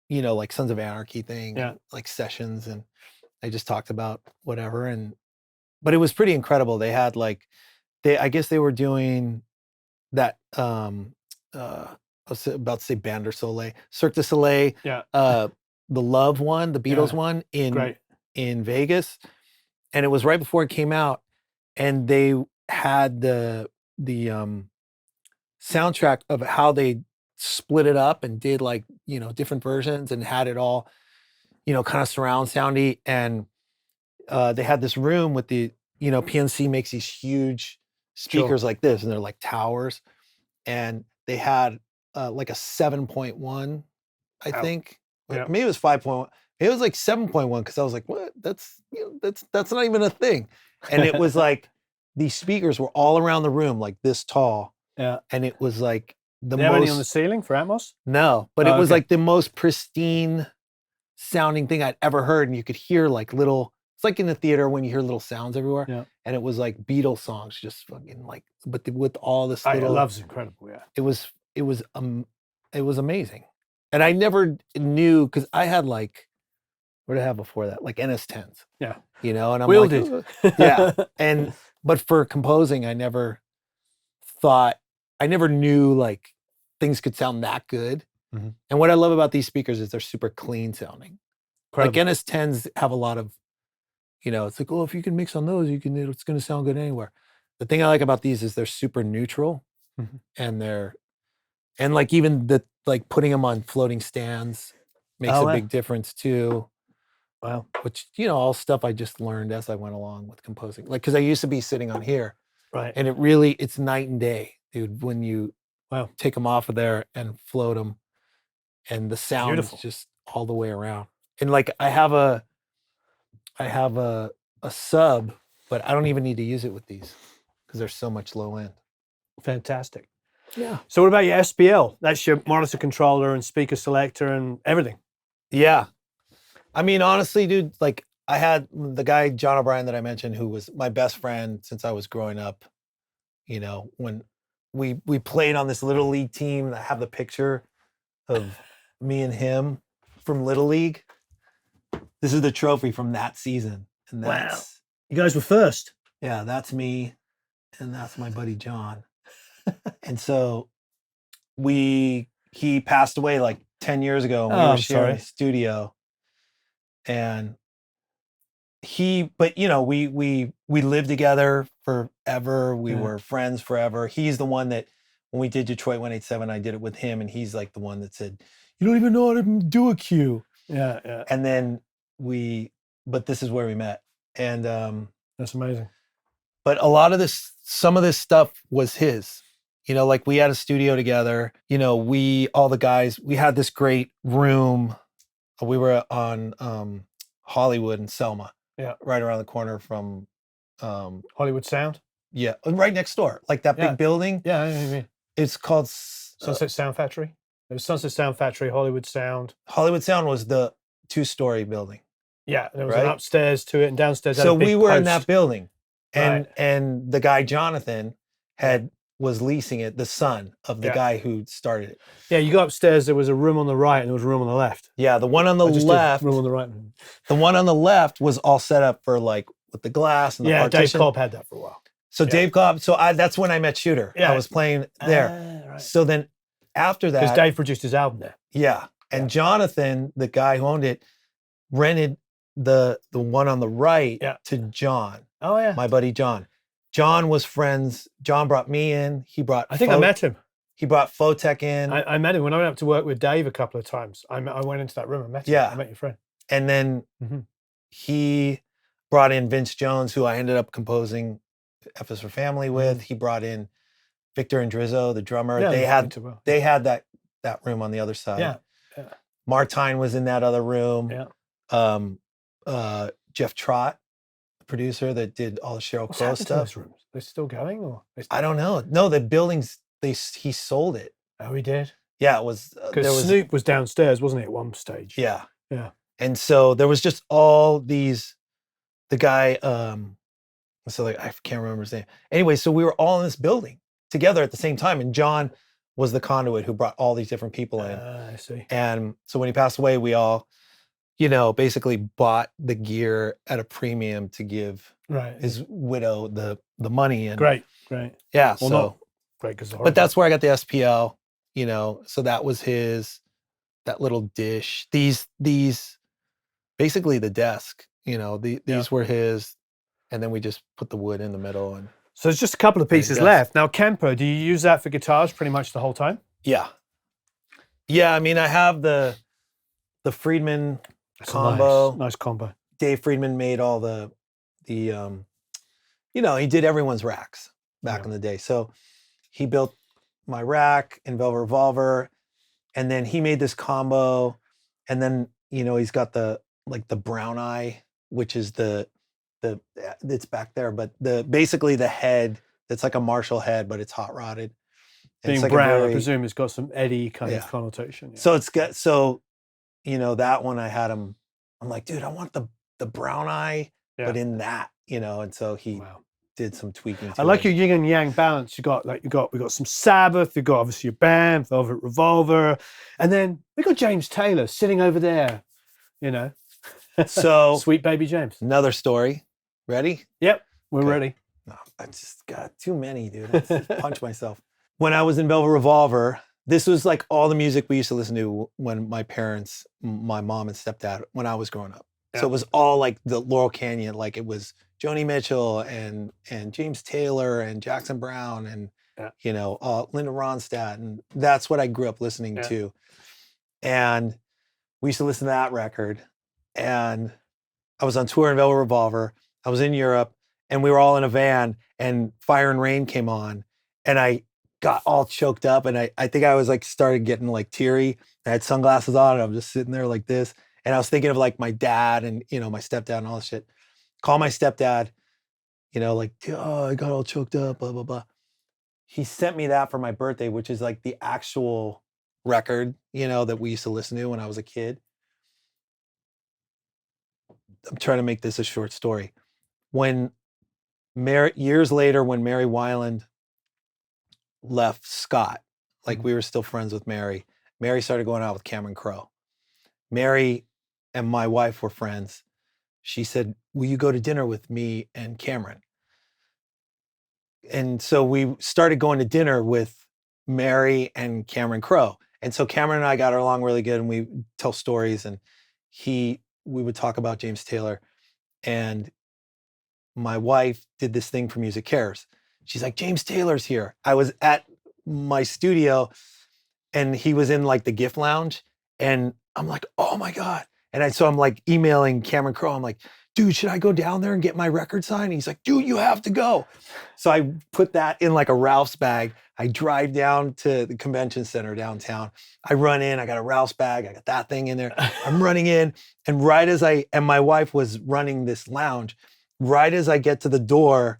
you know, like Sons of Anarchy thing, like sessions, and I just talked about whatever. But it was pretty incredible. They had like, I guess they were doing that, I was about to say Band du Soleil, Cirque du Soleil, the Love one, the Beatles one in Vegas. And it was right before it came out, and they had the soundtrack of how they split it up and did like, you know, different versions and had it all, you know, kind of surround soundy. And they had this room with the, you know, PNC makes these huge speakers like this, and they're like towers. And they had like a 7.1, I think. Maybe it was 5.1. It was like 7.1, because I was like, what? That's, you know, that's not even a thing. And it was like these speakers were all around the room, like this tall. Yeah. And it was like the most. Any on the ceiling for Atmos? No, but it was like the most pristine sounding thing I'd ever heard. And you could hear like little, it's like in the theater when you hear little sounds everywhere. Yeah. And it was like Beatles songs, just fucking like, but with all this little. Love's incredible. Yeah. It was amazing. And I never knew, because I had like, what did I have before that? Like NS10s. Yeah. You know, and I'm we all like, did. Yeah. But for composing, I never knew like things could sound that good. Mm-hmm. And what I love about these speakers is they're super clean sounding. Incredible. Like NS10s have a lot of, you know, it's like, oh, if you can mix on those, it's going to sound good anywhere. The thing I like about these is they're super neutral, and and like even like putting them on floating stands makes a big difference too. Wow. Which, you know, all stuff I just learned as I went along with composing. Like, because I used to be sitting on here. Right. And it's night and day, dude, when you take them off of there and float them. And the sound is just all the way around. And like, I have a sub, but I don't even need to use it with these because there's so much low end. Fantastic. Yeah. So what about your SPL? That's your monitor controller and speaker selector and everything. Yeah. I mean, honestly, dude, like I had the guy, John O'Brien, that I mentioned, who was my best friend since I was growing up. You know, when we played on this Little League team, I have the picture of me and him from Little League. This is the trophy from that season. And that's, you guys were first. Yeah, that's me. And that's my buddy, John. And so he passed away like 10 years ago, and we were sharing a studio. And but you know, we lived together forever. We were friends forever. He's the one that, when we did Detroit 187, I did it with him, and he's like the one that said, you don't even know how to do a cue. Yeah, yeah. And then but this is where we met. And that's amazing. But some of this stuff was his. You know, like we had a studio together. You know, all the guys, we had this great room. We were on Hollywood and Selma. Yeah. Right around the corner from Hollywood Sound? Yeah. Right next door. Like that big building. Yeah, I know what you mean. It's called Sunset Sound Factory. There was Sunset Sound Factory, Hollywood Sound. Hollywood Sound was the 2-story building. Yeah, there was an upstairs to it and downstairs. So we were in that building. Right. And the guy Jonathan was leasing it, the son of the guy who started it. Yeah, you go upstairs, there was a room on the right and there was a room on the left. Yeah, the one on the left. Room on the right. The one on the left was all set up for like with the glass and the partition. Dave Cobb had that for a while. So Dave Cobb, that's when I met Shooter. Yeah. I was playing there. Right. So then after that. Because Dave produced his album there. Yeah. And Jonathan, the guy who owned it, rented the one on the right to John. Oh yeah. My buddy John. John was friends. John brought me in. He brought. I think I met him. He brought Photech in. I met him when I went up to work with Dave a couple of times. I went into that room and met him. Yeah. I met your friend. And then Mhm. he brought in Vince Jones, who I ended up composing F is for Family with. He brought in Victor and Drizzo, the drummer. Yeah, they yeah, had Victor Will. they had that room on the other side. Yeah. Yeah. Martine was in that other room. Yeah. Jeff Trott, the producer that did all the Sheryl What's Crow happened to stuff. those rooms? They're still going, or I don't know. No, the buildings he sold it. Oh, he did. Yeah, it was Because Snoop was downstairs, wasn't he, at one stage? Yeah. Yeah. And so there was just all these. The guy, so like I can't remember his name. Anyway, so we were all in this building together at the same time, and John was the conduit who brought all these different people in. I see. And so when he passed away, we all, basically bought the gear at a premium to give his widow the money. And Great. Yeah. Well, so not great because, but that's where I got the SPL. So that was that little dish. These basically the desk. These were his, and then we just put the wood in the middle. And so there's just a couple of pieces left. Now, Kemper, do you use that for guitars pretty much the whole time? Yeah. I mean, I have the Friedman combo. Nice combo. Dave Friedman made all the he did everyone's racks back in the day. So he built my rack in Velvet Revolver, and then he made this combo, and then he's got the brown eye, which is it's back there, but basically the head that's like a Marshall head, but it's hot rodded. Being like brown, I presume it's got some Eddie kind of connotation. Yeah. So it's got that one I had him. I'm like, dude, I want the brown eye, but in that, and so he did some tweaking. I like your yin and yang balance. We got some Sabbath. You got obviously your band, Velvet Revolver, and then we got James Taylor sitting over there. So Sweet Baby James. Another story. Ready? Yep, we're ready. No, I just got too many, dude. I just punch myself. When I was in Velvet Revolver, this was like all the music we used to listen to when my parents, my mom and stepdad, when I was growing up. Yeah. So it was all like the Laurel Canyon, like it was Joni Mitchell and James Taylor and Jackson Brown and Linda Ronstadt, and that's what I grew up listening to. And we used to listen to that record. And I was on tour in Velvet Revolver. I was in Europe, and we were all in a van, and Fire and Rain came on, and I got all choked up, and I think I was like started getting like teary. I had sunglasses on, and I'm just sitting there like this, and I was thinking of like my dad and my stepdad and all this shit. Call my stepdad, like, oh, I got all choked up, blah blah blah. He sent me that for my birthday, which is like the actual record, that we used to listen to when I was a kid. I'm trying to make this a short story. Years later, when Mary Weiland left Scott, like we were still friends with Mary started going out with Cameron Crowe. Mary and my wife were friends. She said, will you go to dinner with me and Cameron? And so we started going to dinner with Mary and Cameron Crowe. And so Cameron and I got along really good, and we tell stories, and we would talk about James Taylor. And my wife did this thing for Music Cares. She's like, James Taylor's here. I was at my studio, and he was in like the gift lounge, and I'm like, oh my God. And so I'm like emailing Cameron Crowe. I'm like, dude, should I go down there and get my record signed? And he's like, dude, you have to go. So I put that in like a Ralph's bag. I drive down to the convention center downtown. I run in, I got a Ralph's bag. I got that thing in there. I'm running in. And and my wife was running this lounge. Right as I get to the door,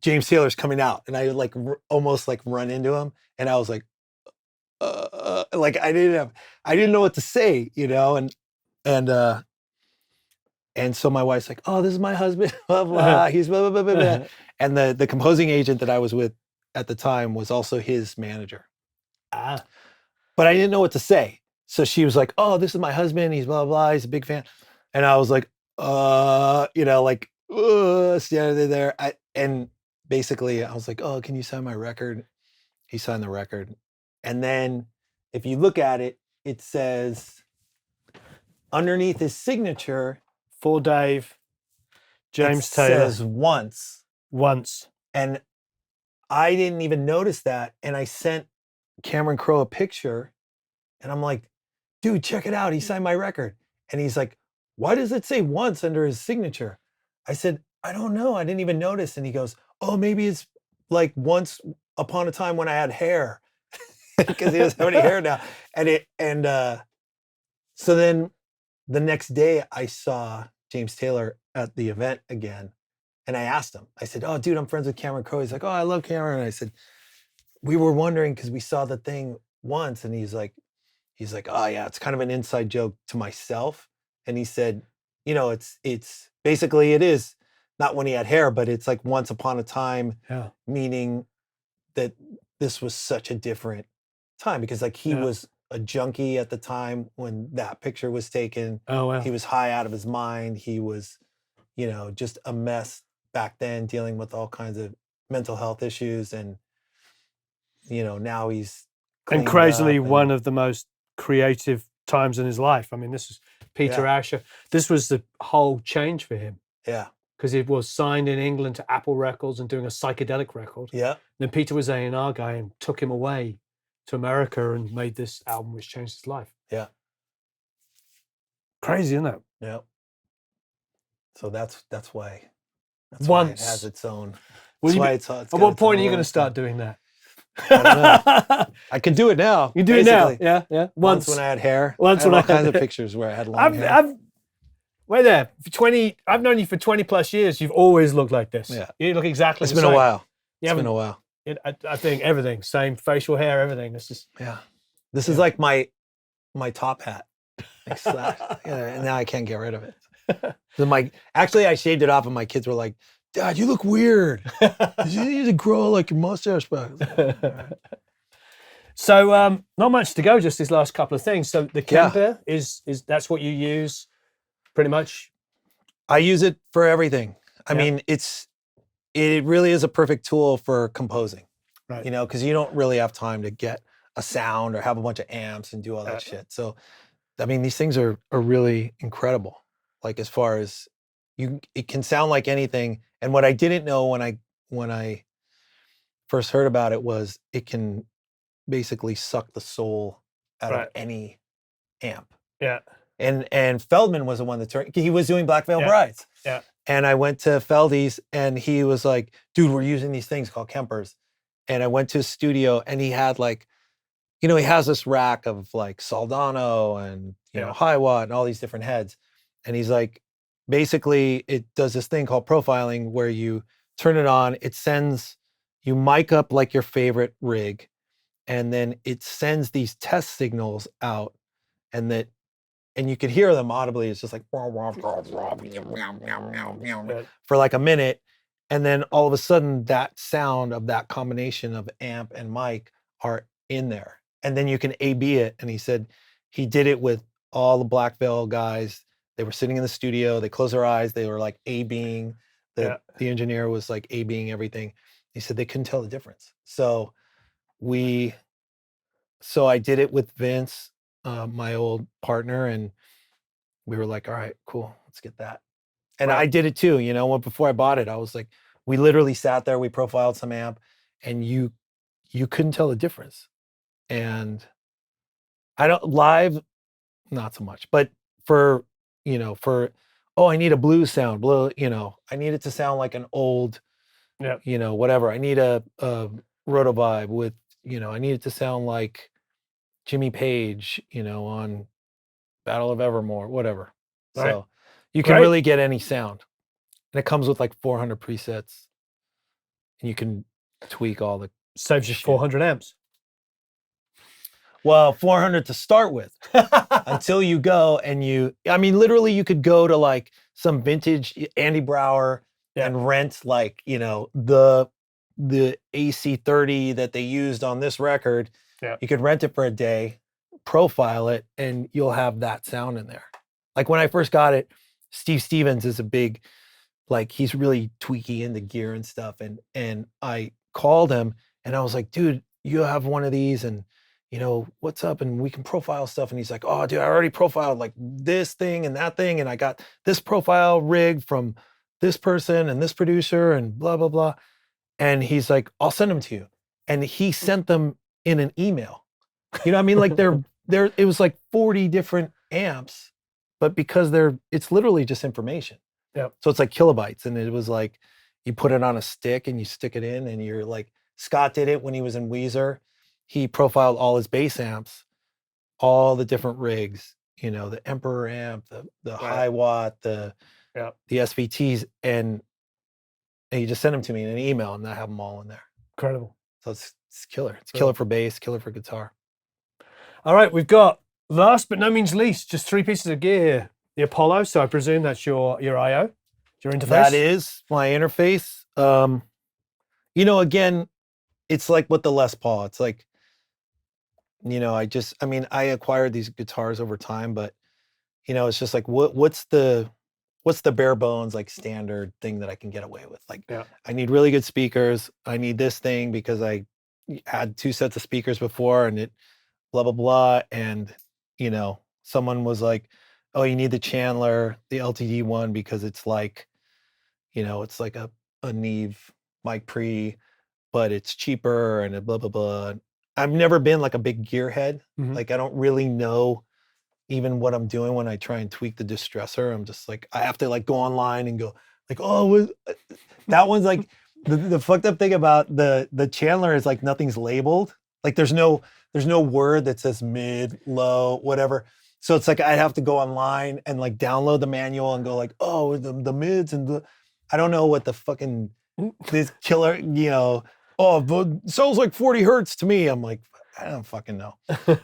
James Taylor's coming out. And I like almost like run into him. And I was like, like I didn't know what to say, and so my wife's like, oh, this is my husband, blah, blah. He's blah, blah, blah, blah, blah. And the composing agent that I was with at the time was also his manager. But I didn't know what to say. So she was like, oh, this is my husband. He's blah, blah, he's a big fan. And I was like, standing there. And basically I was like, oh, can you sign my record? He signed the record. And then if you look at it, it says underneath his signature, for Dave, James Taylor. Says once. Once. And I didn't even notice that. And I sent Cameron Crowe a picture, and I'm like, dude, check it out. He signed my record. And he's like, why does it say once under his signature? I said, I don't know. I didn't even notice. And he goes, oh, maybe it's like once upon a time when I had hair, because he doesn't have any hair now. So then the next day I saw James Taylor at the event again. And I asked him, I said, oh, dude, I'm friends with Cameron Crowe. He's like, oh, I love Cameron. And I said, we were wondering because we saw the thing once. And he's like, oh yeah, it's kind of an inside joke to myself. And he said, you know, it's basically it is not when he had hair, but it's like once upon a time, Yeah. meaning that this was such a different time because like he was a junkie at the time when that picture was taken. Oh wow. He was high out of his mind. He was, you know, just a mess back then, dealing with all kinds of mental health issues. And, you know, now he's And crazily one of the most creative times in his life. I mean, this is Peter Asher. This was the whole change for him. Yeah. Because it was signed in England to Apple Records and doing a psychedelic record. Yeah. Then Peter was A&R guy and took him away to America and made this album which changed his life. Yeah. Crazy, isn't it? Yeah. So that's why. Why it has its own. At what point are you going to start doing that? I don't know. I can do it now. You do it now, yeah. Once when I had hair. Once when I had all kinds of pictures where I had long hair. I've known you for 20 plus years. You've always looked like this. Yeah. You look exactly the same. It's been a while. It's been a while. I think everything, same facial hair, everything. This is This is like my top hat. And now I can't get rid of it. Actually, I shaved it off, and my kids were like, "Dad, you look weird. You need to grow like your mustache back." So, not much to go. Just these last couple of things. So the Kemper is that's what you use, pretty much. I use it for everything. I mean, it really is a perfect tool for composing. Right. You know, because you don't really have time to get a sound or have a bunch of amps and do all that shit. So, I mean, these things are really incredible. Like as far as it can sound like anything. And what I didn't know when I first heard about it was it can basically suck the soul out of any amp. Yeah. And Feldman was the one that he was doing Black Veil Brides. Yeah. And I went to Feldy's and he was like, dude, we're using these things called Kempers. And I went to his studio and he had like, you know, he has this rack of like Soldano and, you know, Hiwatt and all these different heads. And he's like, basically it does this thing called profiling where you turn it on, you mic up like your favorite rig, and then it sends these test signals out and you could hear them audibly. It's just like for like a minute. And then all of a sudden that sound of that combination of amp and mic are in there. And then you can A/B it. And he said he did it with all the Black Veil guys. They were sitting in the studio. They closed their eyes. They were like A/Bing. The engineer was like A/Bing everything. He said they couldn't tell the difference. So I did it with Vince, my old partner, and we were like, all right, cool, let's get that. And I did it too, you know, before I bought it, I was like, we literally sat there, we profiled some amp, and you couldn't tell the difference. And live, not so much, but I need a blues sound, I need it to sound like an old, whatever. I need a rotovibe with, I need it to sound like Jimmy Page, on Battle of Evermore, whatever. Right. So you can really get any sound. And it comes with like 400 presets. And you can tweak all the saves you 400 amps. Well, 400 to start with. Until you go and literally you could go to like some vintage Andy Brower and rent like, the AC30 that they used on this record. Yeah. You could rent it for a day, profile it, and you'll have that sound in there. Like when I first got it, Steve Stevens is a big, like he's really tweaky into gear and stuff. And I called him and I was like, dude, you have one of these and what's up? And we can profile stuff. And he's like, oh dude, I already profiled like this thing and that thing. And I got this profile rig from this person and this producer and blah, blah, blah. And he's like, I'll send them to you. And he sent them in an email. You know what I mean? Like it was like 40 different amps, but because it's literally just information. Yeah. So it's like kilobytes. And it was like, you put it on a stick and you stick it in, and you're like, Scott did it when he was in Weezer. He profiled all his bass amps, all the different rigs, you know, the Emperor amp, the Right. high watt, the SVTs, and he just sent them to me in an email, and I have them all in there. Incredible. So it's killer. It's killer for bass, killer for guitar. All right, we've got, last but no means least, just 3 pieces of gear here. The Apollo, so I presume that's your I/O, your interface. That is my interface. You know, again, it's like with the Les Paul. It's like, you know, I acquired these guitars over time, but you know, it's just like, what's the bare bones, like, standard thing that I can get away with? Like, I need really good speakers. I need this thing because I had 2 sets of speakers before, and it blah, blah, blah. And, you know, someone was like, oh, you need the Chandler, the LTD one, because it's like, you know, it's like a Neve mic pre, but it's cheaper and blah, blah, blah. I've never been like a big gearhead. Like, I don't really know even what I'm doing when I try and tweak the distressor. I'm just like, I have to like go online and go like, oh, that one's like, the fucked up thing about the Chandler is like nothing's labeled. Like there's no word that says mid, low, whatever. So it's like, I'd have to go online and like download the manual and go like, oh, the mids and I don't know what the fucking, this killer, you know, oh, but sounds like 40 hertz to me. I'm like, I don't fucking know.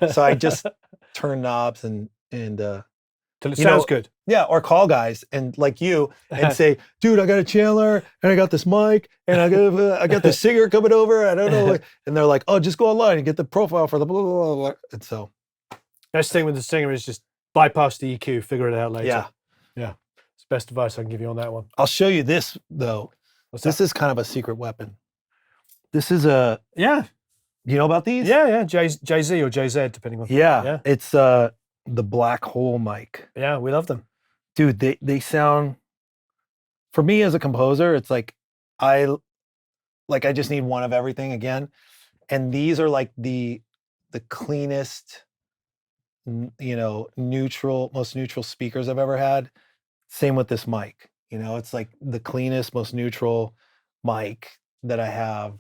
So I just turn knobs and till it sounds good. Yeah, or call guys and like you and say, dude, I got a Chandler and I got this mic and I got the singer coming over. I don't know. And they're like, oh, just go online and get the profile for the blah, blah, blah, blah. And so. Best thing with the singer is just bypass the EQ, figure it out later. Yeah. Yeah. It's the best advice I can give you on that one. I'll show you this though. This is kind of a secret weapon. This is a. Yeah. You know about these? Yeah. Jay-Z or Jay-Z, depending on. Yeah. It's the black hole mic. Yeah, we love them. Dude, they sound, for me as a composer, it's like I just need one of everything again. And these are like the cleanest, you know, most neutral speakers I've ever had. Same with this mic. You know, it's like the cleanest, most neutral mic that I have.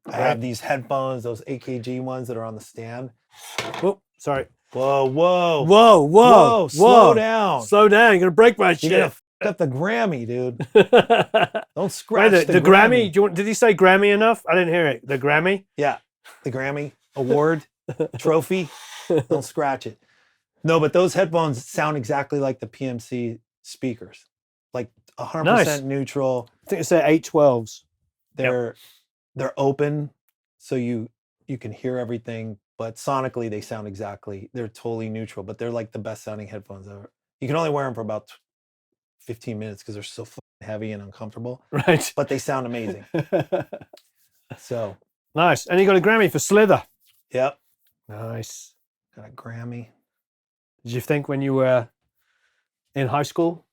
I have these headphones, those AKG ones that are on the stand. Oh, sorry. Whoa. Slow down. Slow down. You're going to break my shit. You're going to f up the Grammy, dude. Don't scratch the Grammy. Did he say Grammy enough? I didn't hear it. The Grammy? Yeah. The Grammy award trophy. Don't scratch it. No, but those headphones sound exactly like the PMC speakers. Like 100% neutral. I think it's their 812s. They're open, so you can hear everything, but sonically they sound they're totally neutral, but they're like the best sounding headphones ever. You can only wear them for about 15 minutes because they're so heavy and uncomfortable. Right. But they sound amazing. So. Nice. And you got a Grammy for Slither. Yep. Nice. Got a Grammy. Did you think when you were in high school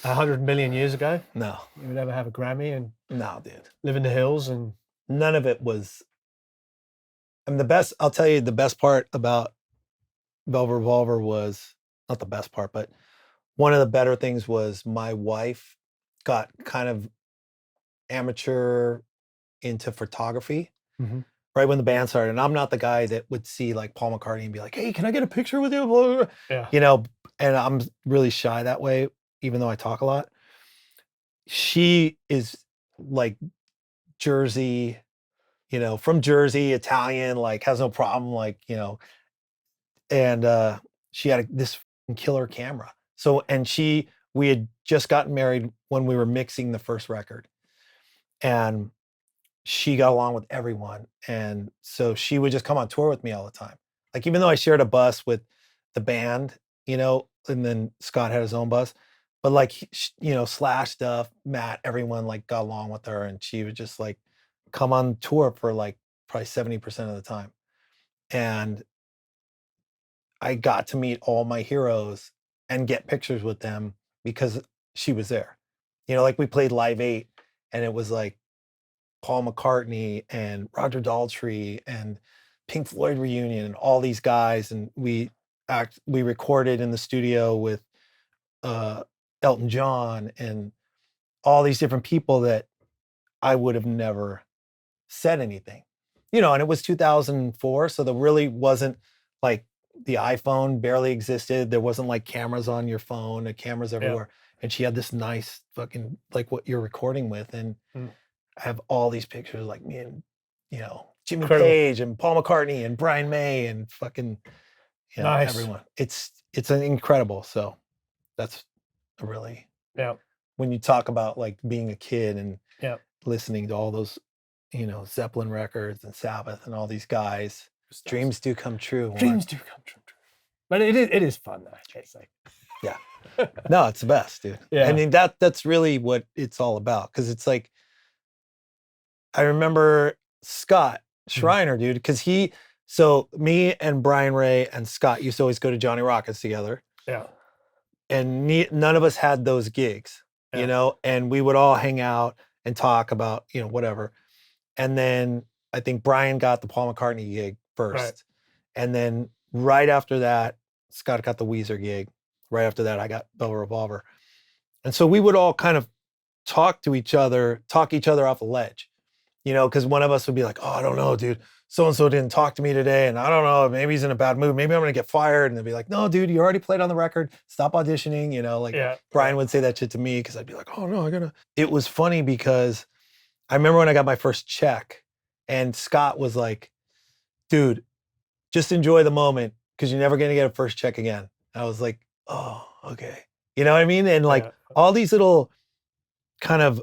100 million years ago? No. You would ever have a Grammy and no, dude. Live in the hills and none of it was. And I'll tell you the best part about Velvet Revolver was not the best part, but one of the better things was my wife got kind of amateur into photography right when the band started. And I'm not the guy that would see like Paul McCartney and be like, hey, can I get a picture with you? Blah, blah, blah. Yeah. You know, and I'm really shy that way, even though I talk a lot. She is like Jersey, you know, from Jersey, Italian, like has no problem, like, you know, and she had this killer camera. So, and we had just gotten married when we were mixing the first record, and she got along with everyone. And so she would just come on tour with me all the time. Like, even though I shared a bus with the band, you know, and then Scott had his own bus, but like, you know, Slash stuff, Matt, everyone like got along with her, and she would just like come on tour for like probably 70% of the time. And I got to meet all my heroes and get pictures with them because she was there. You know, like we played Live 8 and it was like Paul McCartney and Roger Daltrey and Pink Floyd reunion and all these guys, and we recorded in the studio with Elton John and all these different people that I would have never said anything, and it was 2004. So there really wasn't like the iPhone barely existed. There wasn't like cameras on your phone, the cameras everywhere. And she had this nice fucking, like what you're recording with. And I have all these pictures like me and, Jimmy Page and Paul McCartney and Brian May and fucking, nice. Everyone. It's an incredible. So that's a really, when you talk about like being a kid and listening to all those, Zeppelin records and Sabbath and all these guys, dreams do come true. Dreams do come true. But it is fun though. It's like, no, it's the best, dude. I mean, that's really what it's all about. Cause it's like, I remember Scott Schreiner, dude, because so me and Brian Ray and Scott used to always go to Johnny Rockets together. Yeah. And none of us had those gigs, and we would all hang out and talk about, whatever. And then I think Brian got the Paul McCartney gig first. Right. And then right after that, Scott got the Weezer gig. Right after that, I got the Revolver. And so we would all kind of talk each other off the ledge, because one of us would be like, oh, I don't know, dude. So-and-so didn't talk to me today. And I don't know, maybe he's in a bad mood. Maybe I'm going to get fired. And they'd be like, no, dude, you already played on the record. Stop auditioning. Brian would say that shit to me because I'd be like, oh no, It was funny because I remember when I got my first check and Scott was like, dude, just enjoy the moment because you're never going to get a first check again. And I was like, oh, okay. You know what I mean? And like all these little kind of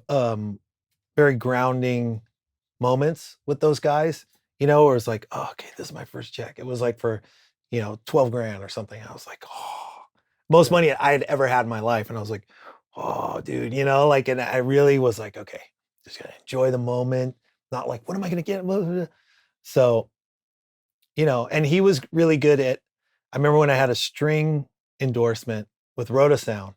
very grounding moments with those guys, where it's like, oh, okay, this is my first check. It was like for, 12 grand or something. I was like, oh, most money I had ever had in my life. And I was like, oh, dude, and I really was like, okay, just gonna enjoy the moment. Not like, what am I going to get? So, and he was really good at, I remember when I had a string endorsement with Rotosound,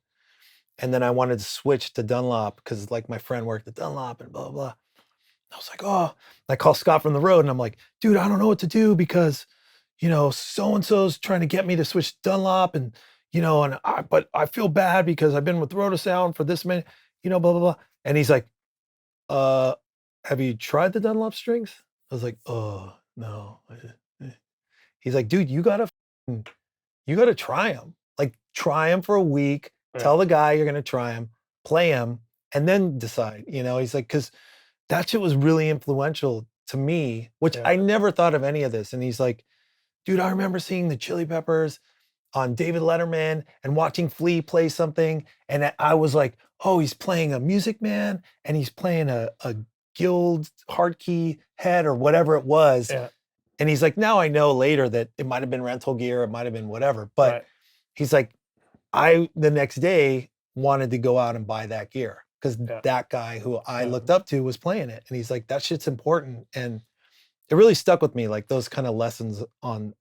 and then I wanted to switch to Dunlop because like my friend worked at Dunlop and blah, blah, blah. I was like, oh, I call Scott from the road and I'm like, dude, I don't know what to do because, so-and-so's trying to get me to switch to Dunlop and, but I feel bad because I've been with Rotosound for this minute, blah, blah, blah. And he's like, have you tried the Dunlop strings? I was like, oh, no. He's like, dude, you gotta try them. Like, try them for a week. Yeah. Tell the guy you're gonna try them, play them, and then decide. He's like, because that shit was really influential to me, which I never thought of any of this. And he's like, dude, I remember seeing the Chili Peppers on David Letterman and watching Flea play something, and I was like, oh, he's playing a Music Man, and he's playing a Guild hard key head or whatever it was. Yeah. And he's like, now I know later that it might have been rental gear, it might have been whatever. But he's like, I, the next day, wanted to go out and buy that gear because that guy who I looked up to was playing it. And he's like, that shit's important. And it really stuck with me, like those kind of lessons on,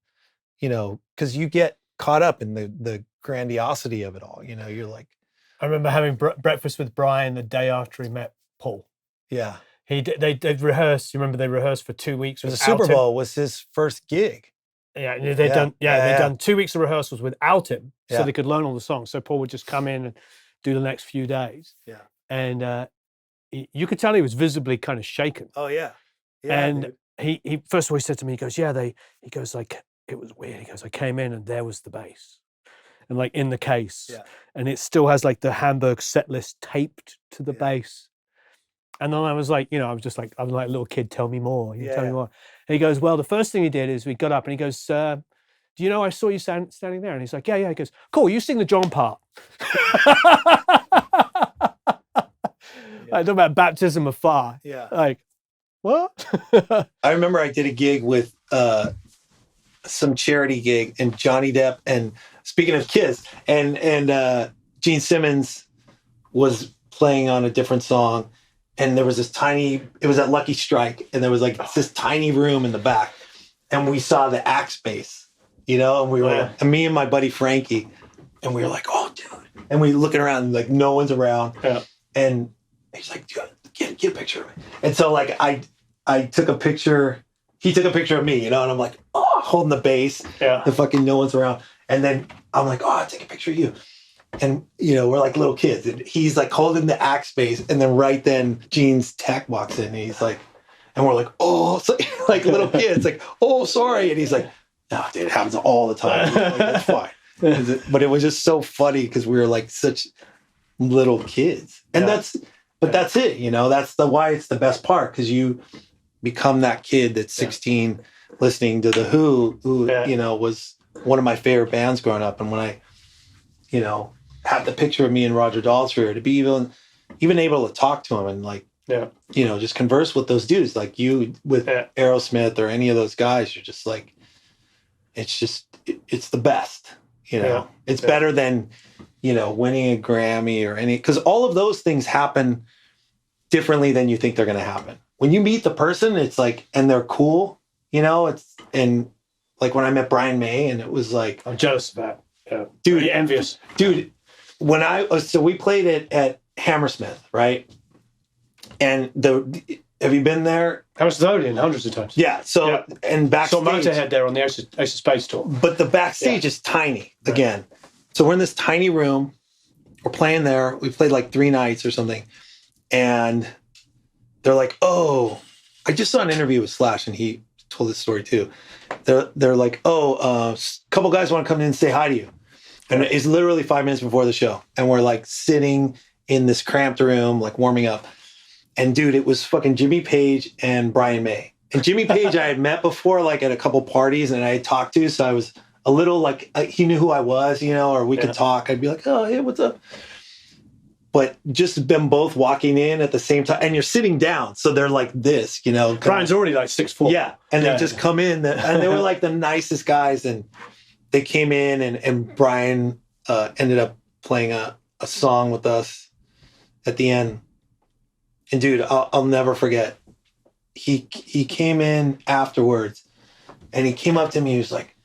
because you get caught up in the grandiosity of it all. You're like. I remember having breakfast with Brian the day after he met Paul. Yeah. They'd rehearsed. You remember they rehearsed for 2 weeks. The Super Bowl was his first gig. Yeah, they'd done 2 weeks of rehearsals without him, so they could learn all the songs. So Paul would just come in and do the next few days. Yeah, and you could tell he was visibly kind of shaken. Oh yeah, and dude. he first of all he said to me, he goes, he goes like, it was weird. He goes, I came in and there was the bass, and like in the case, and it still has like the Hamburg set list taped to the bass. And then I was like, I was just like, I'm like a little kid, tell me more. Tell me more. And he goes, well, the first thing he did is we got up and he goes, do you know I saw you standing there? And he's like, yeah. He goes, cool, you sing the John part. I talk about baptism of fire. Yeah. Like, what? I remember I did a gig with some charity gig and Johnny Depp and speaking of Kiss and Gene Simmons was playing on a different song. And there was it was at Lucky Strike, and there was like this tiny room in the back, and we saw the Axe bass, and we were, and me and my buddy Frankie, and we were like, oh, dude, and we looking around, and like no one's around, and he's like, dude, get a picture of me, and so like I took a picture he took a picture of me, you know, and I'm like, oh, holding the bass. Yeah. The fucking no one's around. And then I'm like, oh, take a picture of you. And, you know, we're like little kids. And he's like holding the axe bass. And then right then, Gene's tech walks in. And he's like, and we're like, oh, so, like little kids, like, oh, sorry. And he's like, no, dude, it happens all the time. Like, that's fine. But it was just so funny because we were like such little kids. And that's it, you know, that's why it's the best part, because you become that kid that's 16 listening to The Who, you know, was one of my favorite bands growing up. And when I, you know, have the picture of me and Roger Daltrey, to be even able to talk to him and like, you know, just converse with those dudes, like you with Aerosmith or any of those guys, you're just like, it's the best, you know, it's better than, you know, winning a Grammy or because all of those things happen differently than you think they're going to happen. When you meet the person, it's like, and they're cool, you know, and like when I met Brian May, and it was like, I'm jealous of that. Yeah. Dude, really envious. Dude, so we played it at Hammersmith, right? And have you been there? Hammersmith Odeon hundreds of times. Yeah. So and backstage, so Motorhead there on the Ace of Spades tour. But the backstage is tiny again. So we're in this tiny room. We're playing there. We played like 3 nights or something, and they're like, "Oh, I just saw an interview with Slash, and he told this story too." They're like, "Oh, a couple guys want to come in and say hi to you," and it's literally 5 minutes before the show, and we're like sitting in this cramped room, like warming up. And dude, it was fucking Jimmy Page and Brian May. And Jimmy Page I had met before, like at a couple parties, and I had talked to, so I was a little like, he knew who I was, you know, or we could talk. I'd be like, oh, hey, what's up? But just them both walking in at the same time, and you're sitting down, so they're like this, you know. Brian's already like 6'4". Yeah, and they just come in, and they were like the nicest guys, and they came in, and Brian ended up playing a song with us at the end. And dude, I'll never forget. He came in afterwards, and he came up to me. He was like,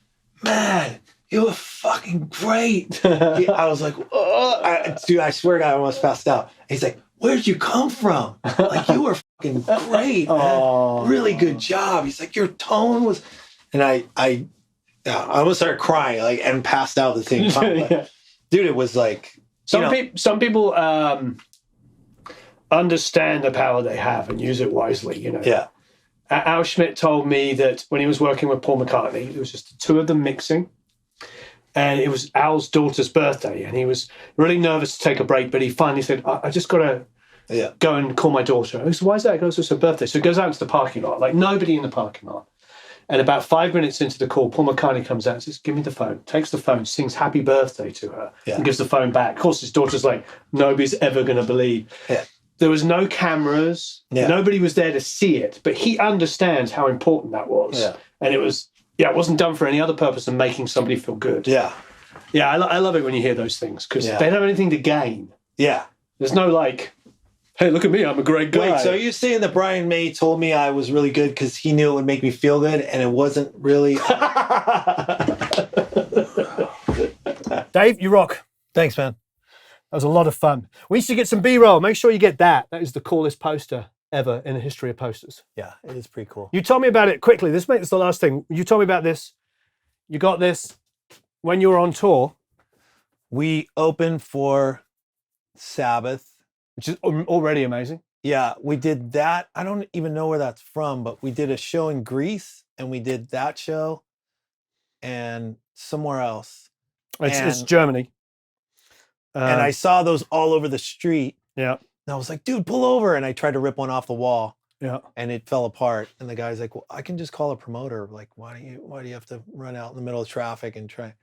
"Man, you were fucking great." I was like, "Oh, dude, I swear to God, I almost passed out." And he's like, "Where'd you come from? Like, you were fucking great, man. Really good job." He's like, "Your tone was," and I almost started crying, like, and passed out at the same time. But, dude, it was like some people understand the power they have and use it wisely, you know. Yeah. Al Schmidt told me that when he was working with Paul McCartney, there was just the two of them mixing, and it was Al's daughter's birthday, and he was really nervous to take a break, but he finally said, I just got to go and call my daughter. I said, why is that? He goes, it's her birthday. So he goes out into the parking lot, like nobody in the parking lot. And about 5 minutes into the call, Paul McCartney comes out and says, give me the phone, takes the phone, sings happy birthday to her, and gives the phone back. Of course, his daughter's like, nobody's ever going to believe. Yeah. There was no cameras. Yeah. Nobody was there to see it, but he understands how important that was. Yeah. And it wasn't done for any other purpose than making somebody feel good. Yeah. Yeah, I love it when you hear those things, because they don't have anything to gain. Yeah. There's no like, hey, look at me, I'm a great guy. Wait, so are you saying that Brian May told me I was really good because he knew it would make me feel good, and it wasn't really... Dave, you rock. Thanks, man. That was a lot of fun. We should get some B-roll. Make sure you get that. That is the coolest poster ever in the history of posters. Yeah, it is pretty cool. You told me about it quickly. This makes the last thing. You told me about this. You got this when you were on tour. We opened for Sabbath, which is already amazing. Yeah, we did that. I don't even know where that's from, but we did a show in Greece, and we did that show and somewhere else. It's Germany. And I saw those all over the street. Yeah. And I was like, dude, pull over. And I tried to rip one off the wall. Yeah. And it fell apart. And the guy's like, well, I can just call a promoter. Like, why do you have to run out in the middle of traffic and try?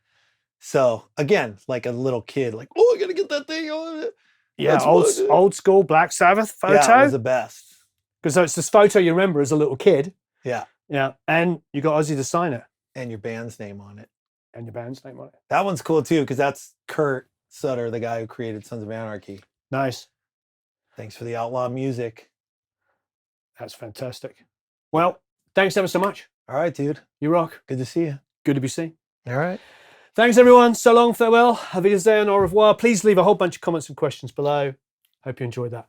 So again, like a little kid, like, oh, I gotta get that thing on it. Yeah, old school Black Sabbath photo. Yeah, it was the best. Because it's this photo you remember as a little kid. Yeah. Yeah. And you got Ozzy to sign it. And your band's name on it. That one's cool too, because that's Kurt Sutter, the guy who created Sons of Anarchy. Nice. Thanks for the outlaw music. That's fantastic. Well, thanks ever so much. All right, dude. You rock. Good to see you. Good to be seen. All right. Thanks, everyone. So long, farewell. Auf Wiedersehen, au revoir. Please leave a whole bunch of comments and questions below. Hope you enjoyed that.